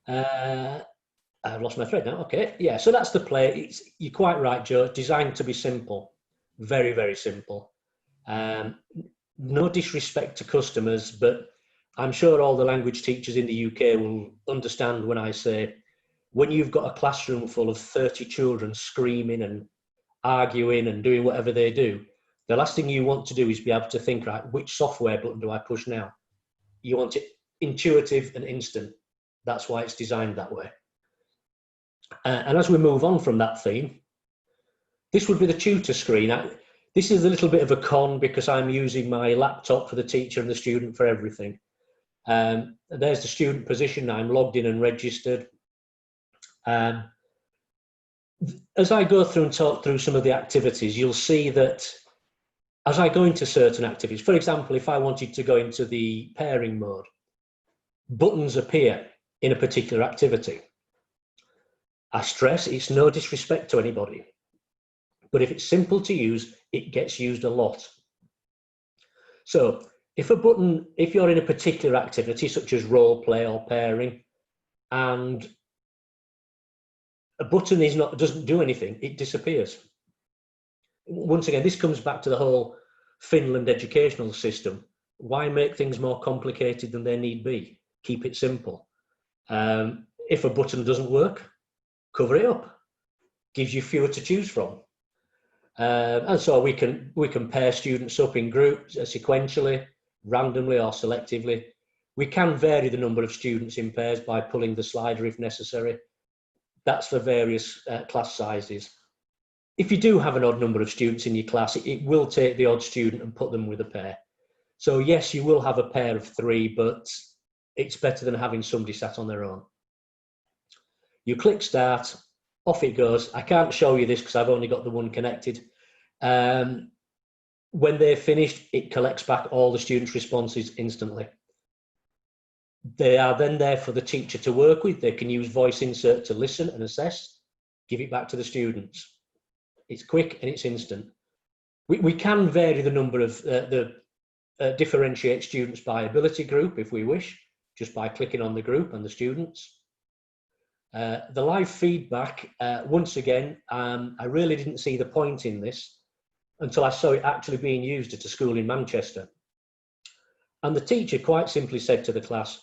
I've lost my thread now. Okay, yeah, so that's the play. You're quite right, Joe. Designed to be simple. Very, very simple. No disrespect to customers, but I'm sure all the language teachers in the UK will understand when I say When you've got a classroom full of 30 children screaming and arguing and doing whatever they do, the last thing you want to do is be able to think, right, which software button do I push now? You want it intuitive and instant. That's why it's designed that way. And as we move on from that theme, this would be the tutor screen. This is a little bit of a con because I'm using my laptop for the teacher and the student for everything. There's the student position. I'm logged in and registered. As I go through and talk through some of the activities, you'll see that as I go into certain activities, for example, if I wanted to go into the pairing mode, buttons appear in a particular activity. I stress it's no disrespect to anybody, but if it's simple to use, it gets used a lot. So if you're in a particular activity such as role play or pairing, and a button doesn't do anything, it disappears. Once again, this comes back to the whole Finland educational system. Why make things more complicated than they need be? Keep it simple. If a button doesn't work, cover it up. Gives you fewer to choose from. And so we can pair students up in groups sequentially, randomly or selectively. We can vary the number of students in pairs by pulling the slider if necessary. That's for various class sizes. If you do have an odd number of students in your class, it will take the odd student and put them with a pair. So yes, you will have a pair of 3, but it's better than having somebody sat on their own. You click start, off it goes. I can't show you this because I've only got the one connected. When they're finished, it collects back all the students' responses instantly. They are then there for the teacher to work with. They can use voice insert to listen and assess, give it back to the students. It's quick and it's instant. We can vary the number of differentiate students by ability group if we wish, just by clicking on the group and the students. The live feedback, once again, I really didn't see the point in this until I saw it actually being used at a school in Manchester. And the teacher quite simply said to the class,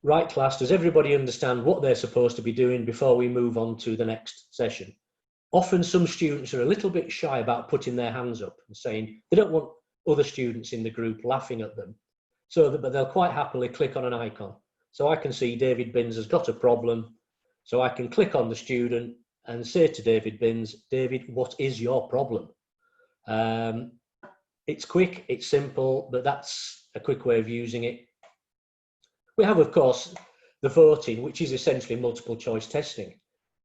right class, does everybody understand what they're supposed to be doing before we move on to the next session? Often some students are a little bit shy about putting their hands up and saying they don't want other students in the group laughing at them. But they'll quite happily click on an icon. So I can see David Binns has got a problem. So I can click on the student and say to David Binns, David, what is your problem? It's quick, it's simple, but that's a quick way of using it. We have, of course, the voting, which is essentially multiple choice testing.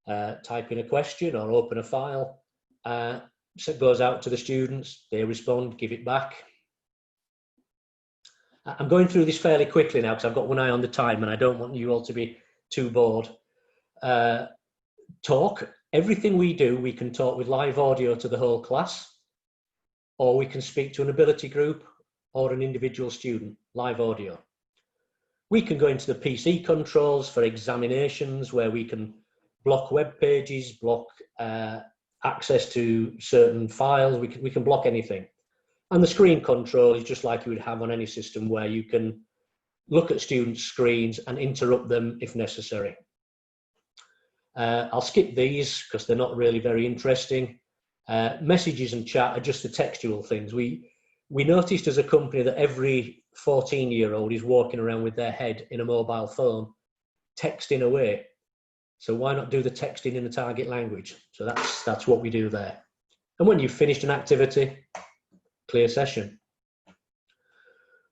Type in a question or open a file, so it goes out to the students, they respond, give it back. I'm going through this fairly quickly now because I've got one eye on the time and I don't want you all to be too bored. Talk, everything we do, we can talk with live audio to the whole class, or we can speak to an ability group or an individual student, live audio. We can go into the PC controls for examinations where we can block web pages, block access to certain files, we can block anything. And the screen control is just like you would have on any system where you can look at students' screens and interrupt them if necessary. I'll skip these because they're not really very interesting. Messages and chat are just the textual things. We noticed as a company that every 14-year-old is walking around with their head in a mobile phone, texting away. So why not do the texting in the target language? So that's what we do there. And when you've finished an activity, clear session.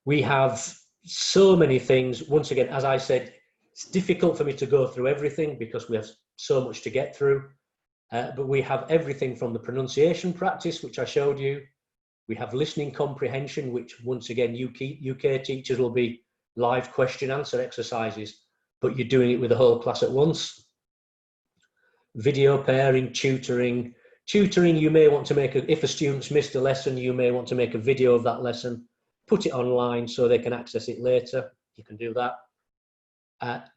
We have so many things. Once again, as I said, it's difficult for me to go through everything because we have so much to get through. But we have everything from the pronunciation practice, which I showed you. We have listening comprehension, which once again, UK teachers will be live question answer exercises, but you're doing it with the whole class at once. Video pairing, tutoring. Tutoring, you may want to make, if a student's missed a lesson, you may want to make a video of that lesson, put it online so they can access it later. You can do that.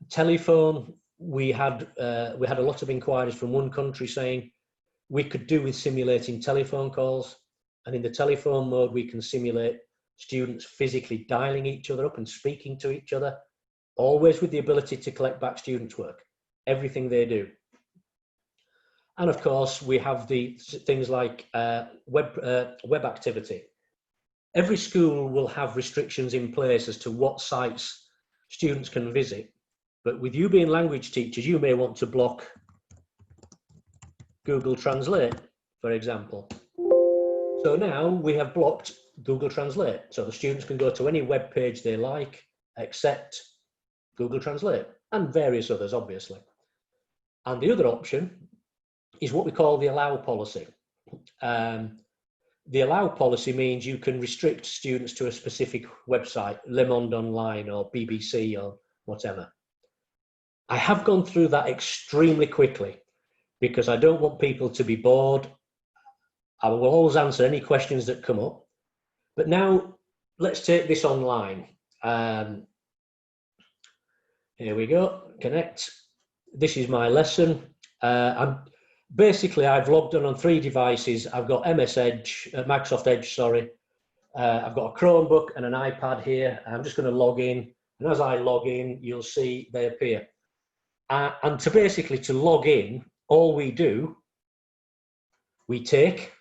Telephone, we had a lot of inquiries from one country saying we could do with simulating telephone calls. And in the telephone mode, we can simulate students physically dialing each other up and speaking to each other, always with the ability to collect back students' work. everything they do. And of course, we have the things like web activity. Every school will have restrictions in place as to what sites students can visit. But with you being language teachers, you may want to block Google Translate, for example. So now we have blocked Google Translate. So the students can go to any web page they like, except Google Translate, and various others, obviously. And the other option is what we call the allow policy. The allow policy means you can restrict students to a specific website, Le Monde Online or BBC or whatever. I have gone through that extremely quickly because I don't want people to be bored. I will always answer any questions that come up. But now let's take this online. Here we go, connect. This is my lesson. I've logged on 3 devices. I've got Microsoft Edge, sorry. I've got a Chromebook and an iPad here. I'm just going to log in. And as I log in, you'll see they appear. And to log in, all we do, we take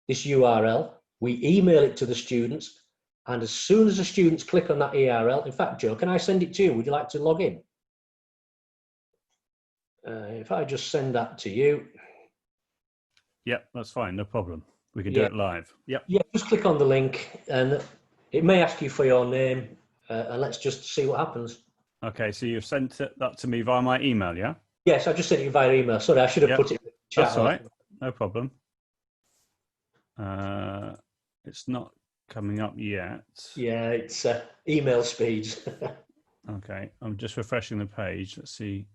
this URL, we email it to the students, and as soon as the students click on that URL, in fact, Joe, can I send it to you? Would you like to log in? If I just send that to you. Yep, that's fine, no problem. We can do it live. Yep. Yeah, just click on the link and it may ask you for your name and let's just see what happens. Okay, so you've sent that to me via my email, yeah? Yes, I just sent it via email. Sorry, I should have put it in the chat. That's all right, no problem. It's not coming up yet. Yeah, it's email speeds. Okay, I'm just refreshing the page. Let's see.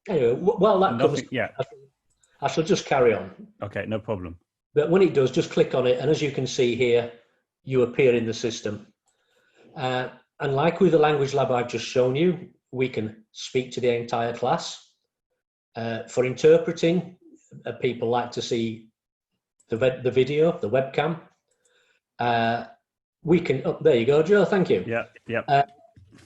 Anyway, while that comes, yeah. I shall just carry on. Okay, no problem. But when it does, just click on it, and as you can see here, you appear in the system. And like with the language lab I've just shown you, we can speak to the entire class. For interpreting, people like to see the video, the webcam. We can, oh, there you go, Joe, thank you. Yeah.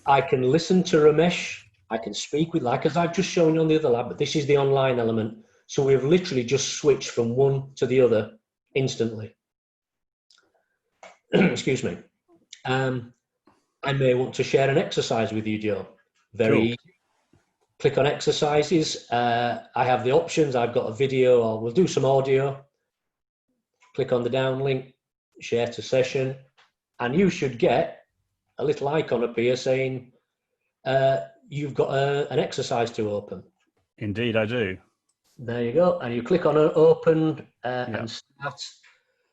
I can listen to Ramesh. I can speak with, like as I've just shown you on the other lab, but this is the online element. So we've literally just switched from one to the other instantly. Excuse me. I may want to share an exercise with you, Joe. Very easy. Click on exercises. I have the options. I've got a video, or we'll do some audio. Click on the down link, share to session, and you should get a little icon appear saying, you've got an exercise to open. Indeed, I do. There you go. And you click on open and start.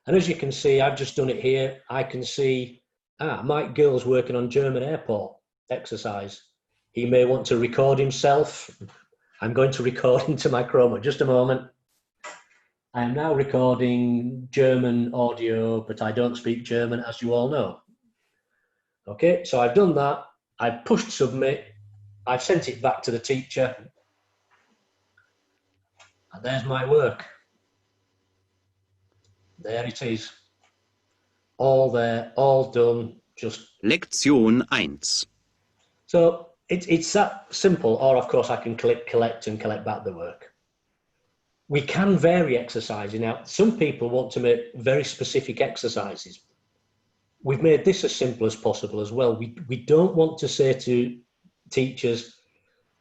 And as you can see, I've just done it here. I can see, Mike Gill's working on German airport exercise. He may want to record himself. I'm going to record into my Chroma. Just a moment. I am now recording German audio, but I don't speak German, as you all know. Okay, so I've done that. I've pushed submit. I've sent it back to the teacher. And there's my work. There it is. All there, all done, just... Lektion 1. So it's that simple, or of course I can click collect and collect back the work. We can vary exercising. Now, some people want to make very specific exercises. We've made this as simple as possible as well. We don't want to say to teachers,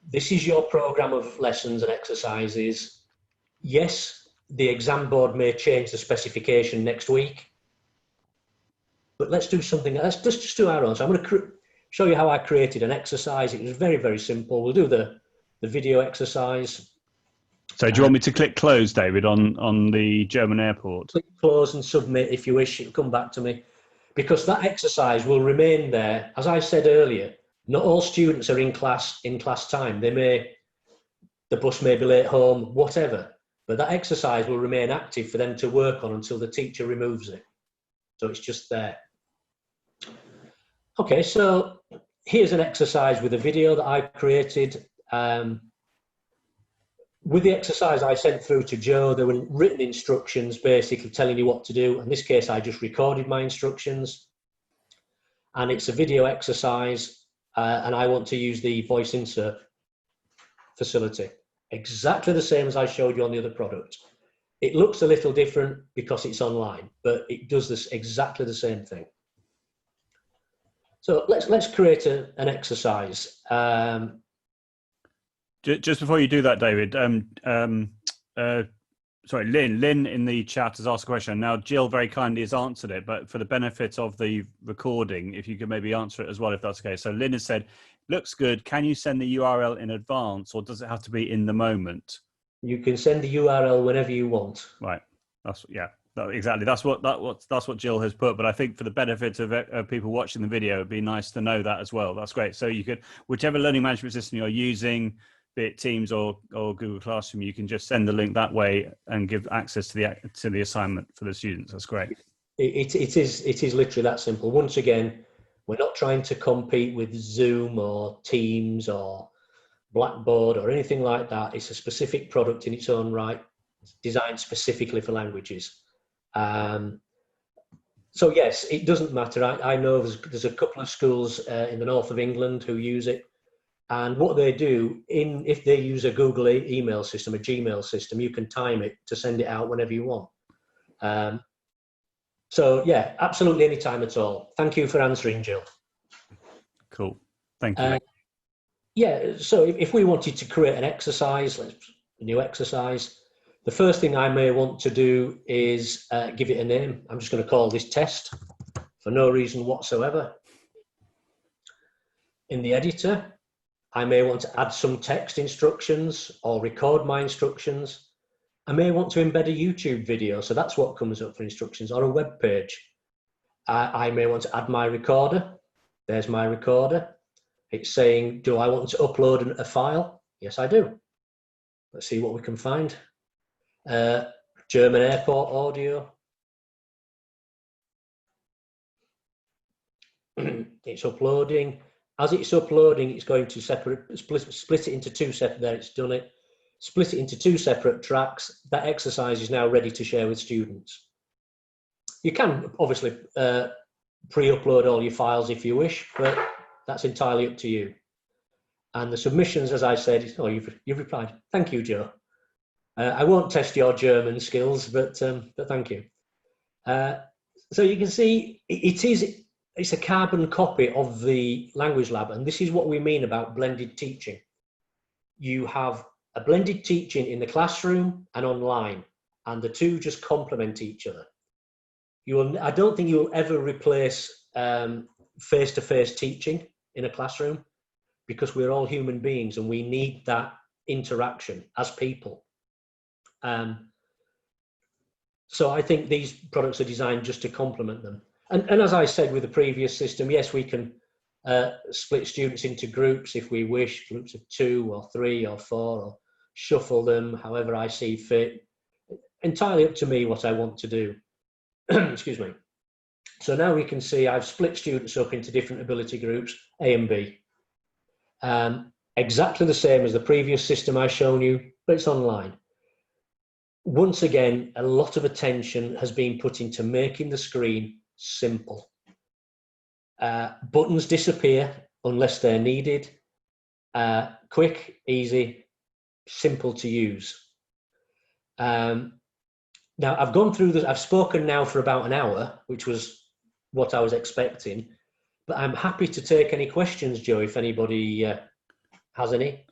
this is your program of lessons and exercises. Yes, the exam board may change the specification next week, but let's do something. Let's just do our own. So I'm going to show you how I created an exercise. It was very, very simple. We'll do the video exercise. So do you want me to click close, David, on the German airport? Click close and submit if you wish. It'll come back to me. Because that exercise will remain there. As I said earlier, not all students are in class time. The bus may be late home, whatever. But that exercise will remain active for them to work on until the teacher removes it. So it's just there. Okay, so here's an exercise with a video that I created. With the exercise I sent through to Joe, there were written instructions basically telling you what to do. In this case, I just recorded my instructions. and it's a video exercise, and I want to use the voice insert facility. Exactly the same as I showed you on the other product. It looks a little different because it's online, but it does this exactly the same thing. So let's create an exercise. Just before you do that, David, sorry, Lynn in the chat has asked a question. Now, Jill very kindly has answered it, but for the benefit of the recording, if you could maybe answer it as well, if that's okay. So Lynn has said, looks good. Can you send the URL in advance, or does it have to be in the moment? You can send the URL whenever you want. Right. Exactly. That's what Jill has put. But I think for the benefit of people watching the video, it'd be nice to know that as well. That's great. So you could, whichever learning management system you're using, be it Teams or Google Classroom, you can just send the link that way and give access to the assignment for the students. That's great. It is literally that simple. Once again, we're not trying to compete with Zoom or Teams or Blackboard or anything like that. It's a specific product in its own right, designed specifically for languages. So yes, it doesn't matter. I know there's a couple of schools in the north of England who use it. And what they do, if they use a Google email system, a Gmail system, you can time it to send it out whenever you want. So yeah, absolutely any time at all. Thank you for answering, Jill. Cool. Thank you. Yeah, so if we wanted to create an exercise, a new exercise, the first thing I may want to do is give it a name. I'm just going to call this test for no reason whatsoever. In the editor, I may want to add some text instructions or record my instructions. I may want to embed a YouTube video, so that's what comes up for instructions, or a web page. I may want to add my recorder. There's my recorder. It's saying, do I want to upload a file? Yes, I do. Let's see what we can find. German airport audio. It's uploading. As it's uploading, it's going to split it into two separate, there it's done it. Split it into two separate tracks. That exercise is now ready to share with students. You can obviously pre-upload all your files if you wish, but that's entirely up to you. And the submissions, as I said, oh, you've replied. Thank you, Joe. I won't test your German skills, but thank you. So you can see it's a carbon copy of the language lab, and this is what we mean about blended teaching. You have a blended teaching in the classroom and online, and the two just complement each other. I don't think you'll ever replace face-to-face teaching in a classroom, because we're all human beings and we need that interaction as people. So I think these products are designed just to complement them. And as I said with the previous system, yes, we can split students into groups if we wish, groups of 2 or 3 or 4, or shuffle them however I see fit. Entirely up to me what I want to do. Excuse me. So now we can see I've split students up into different ability groups, A and B. Exactly the same as the previous system I've shown you, but it's online. Once again, a lot of attention has been put into making the screen simple. Buttons disappear unless they're needed. Quick, easy, simple to use. Now I've gone through this, I've spoken now for about an hour, which was what I was expecting, but I'm happy to take any questions, Joe, if anybody has any.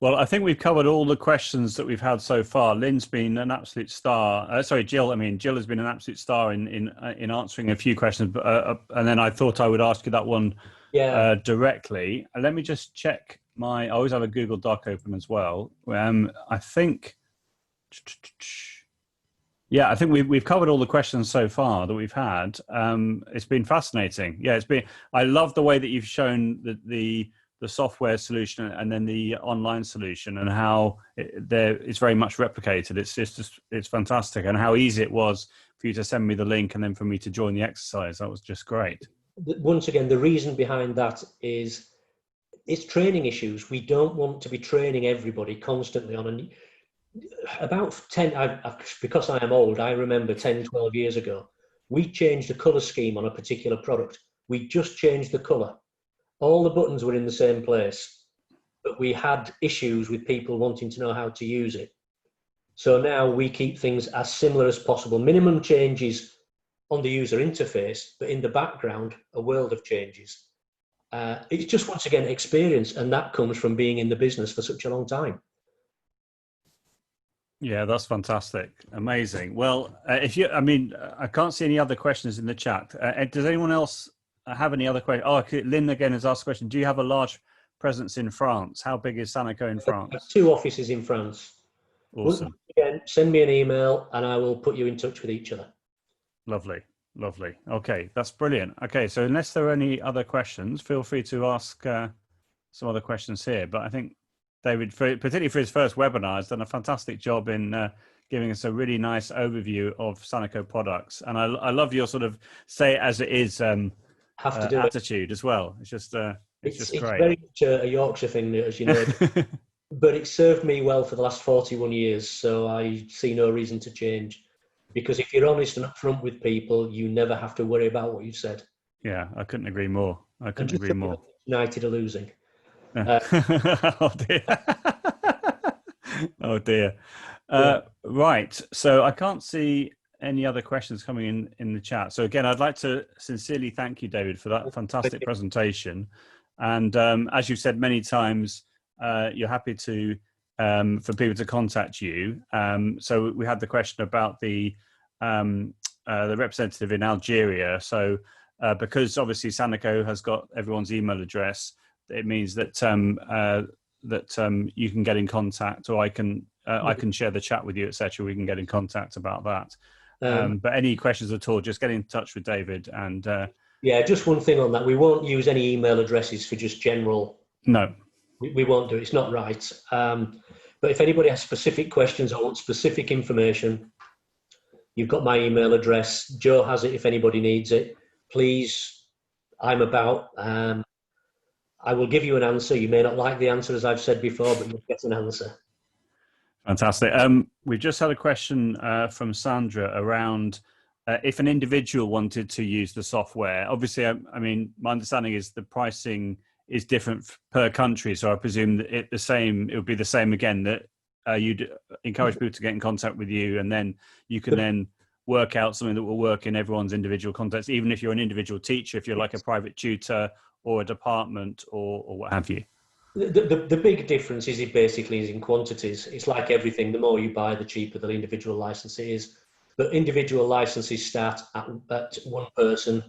Well, I think we've covered all the questions that we've had so far. Lynn's been an absolute star. Sorry, Jill. I mean, Jill has been an absolute star in answering a few questions. But, and then I thought I would ask you that one directly. And let me just check I always have a Google Doc open as well. I think, yeah, I think we've covered all the questions so far that we've had. It's been fascinating. Yeah, I love the way that you've shown the software solution and then the online solution, and how it's very much replicated. It's fantastic, and how easy it was for you to send me the link and then for me to join the exercise. That was just great. Once again, the reason behind that is it's training issues. We don't want to be training everybody constantly on because I am old, I remember 10, 12 years ago, we changed the color scheme on a particular product We just changed the colour. All the buttons were in the same place, but we had issues with people wanting to know how to use it. So now we keep things as similar as possible. Minimum changes on the user interface, but in the background, a world of changes. It's just, once again, experience, and that comes from being in the business for such a long time. Yeah, that's fantastic. Amazing. Well, I can't see any other questions in the chat. Does anyone else have any other questions? Oh, okay, Lynn again has asked a question. Do you have a large presence in France? How big is SANAKO in France? We have 2 offices in France. Awesome. Once again, send me an email and I will put you in touch with each other. Lovely. Lovely. Okay, that's brilliant. Okay, so unless there are any other questions, feel free to ask some other questions here. But I think David, particularly for his first webinar, has done a fantastic job in giving us a really nice overview of SANAKO products. And I love your sort of say it as it is attitude as well. It's just it's great. Very much a Yorkshire thing, as you know. But it served me well for the last 41 years, so I see no reason to change. Because if you're honest and upfront with people, you never have to worry about what you've said. Yeah, I couldn't agree more. I couldn't agree more. United are losing. Oh dear. Oh dear. Right. So I can't see any other questions coming in the chat. So again, I'd like to sincerely thank you, David, for that fantastic presentation. And as you've said many times, you're happy to for people to contact you. So we had the question about the representative in Algeria. So because obviously SANAKO has got everyone's email address, it means that you can get in contact, or I can share the chat with you, etc. We can get in contact about that. But any questions at all, just get in touch with David. And yeah, just one thing on that: we won't use any email addresses for just general. No. We won't do it. It's not right. But if anybody has specific questions or wants specific information, you've got my email address. Joe has it if anybody needs it. Please, I'm about. I will give you an answer. You may not like the answer, as I've said before, but you'll get an answer. Fantastic. We've just had a question from Sandra around if an individual wanted to use the software. Obviously, I mean, my understanding is the pricing is different per country, so I presume that it would be the same again, that you'd encourage people to get in contact with you, and then you can then work out something that will work in everyone's individual context, even if you're an individual teacher, if you're like a private tutor or a department or what have you. The big difference is in quantities. It's like everything. The more you buy, the cheaper the individual license is. But individual licenses start at one person.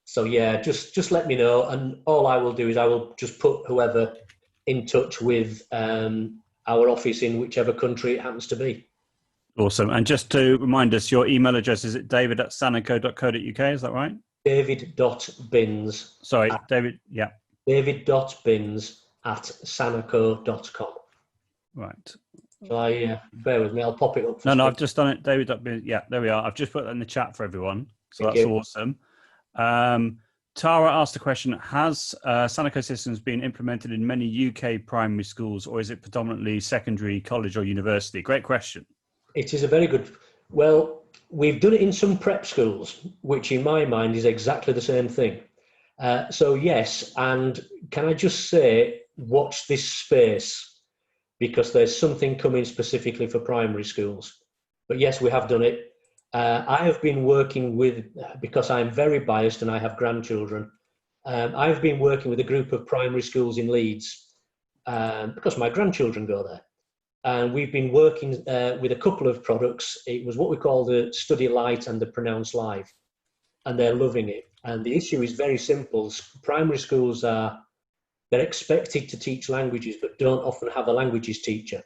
So yeah, just let me know, and all I will do is I will just put whoever in touch with our office in whichever country it happens to be. Awesome. And just to remind us, your email address is david@sanako.co.uk, is that right? David.bins. Sorry, David, yeah. David.bins@sanako.com. Right. Shall I, bear with me, I'll pop it up. No, I've just done it, David.bins. Yeah, there we are. I've just put that in the chat for everyone. So that's awesome. Tara asked a question: has SANAKO systems been implemented in many UK primary schools, or is it predominantly secondary, college or university? Great question. It is a very good. Well, we've done it in some prep schools, which in my mind is exactly the same thing. So yes, and can I just say, watch this space, because there's something coming specifically for primary schools. But yes, we have done it. I have been working with, because I'm very biased and I have grandchildren, I've been working with a group of primary schools in Leeds because my grandchildren go there. And we've been working with a couple of products. It was what we call the Study Light and the Pronounce Live, and they're loving it. And the issue is very simple. Primary schools they're expected to teach languages, but don't often have a languages teacher.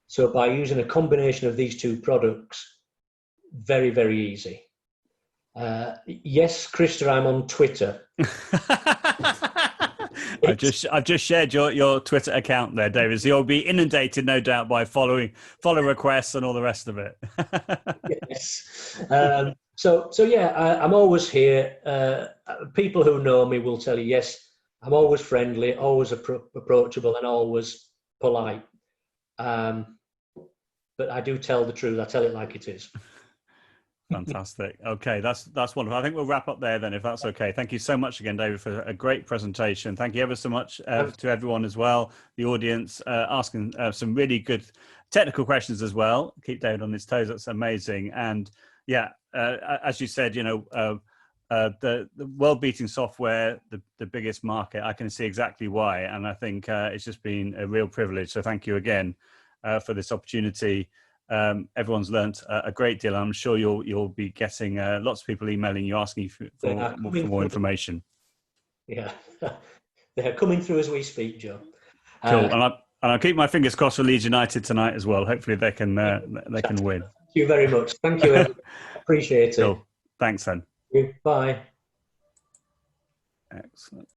So by using a combination of these two products, very, very easy. Yes, Krista, I'm on Twitter. I've just shared your Twitter account there, David. So you'll be inundated, no doubt, by follow requests and all the rest of it. Yes. So yeah, I'm always here. People who know me will tell you, yes, I'm always friendly, always approachable, and always polite. But I do tell the truth. I tell it like it is. Fantastic. Okay, that's wonderful. I think we'll wrap up there then, if that's okay. Thank you so much again, David, for a great presentation. Thank you ever so much to everyone as well, the audience, asking some really good technical questions as well. Keep David on his toes. That's amazing. And yeah, as you said, you know, the world-beating software, the biggest market. I can see exactly why, and I think it's just been a real privilege. So thank you again for this opportunity. Everyone's learnt a great deal. I'm sure you'll be getting lots of people emailing you asking for more information. Yeah, they're coming through as we speak, Joe. Cool, and I'll keep my fingers crossed for Leeds United tonight as well. Hopefully they can win. Thank you very much. Thank you. Appreciate it. Cool. Thanks then. Bye. Excellent.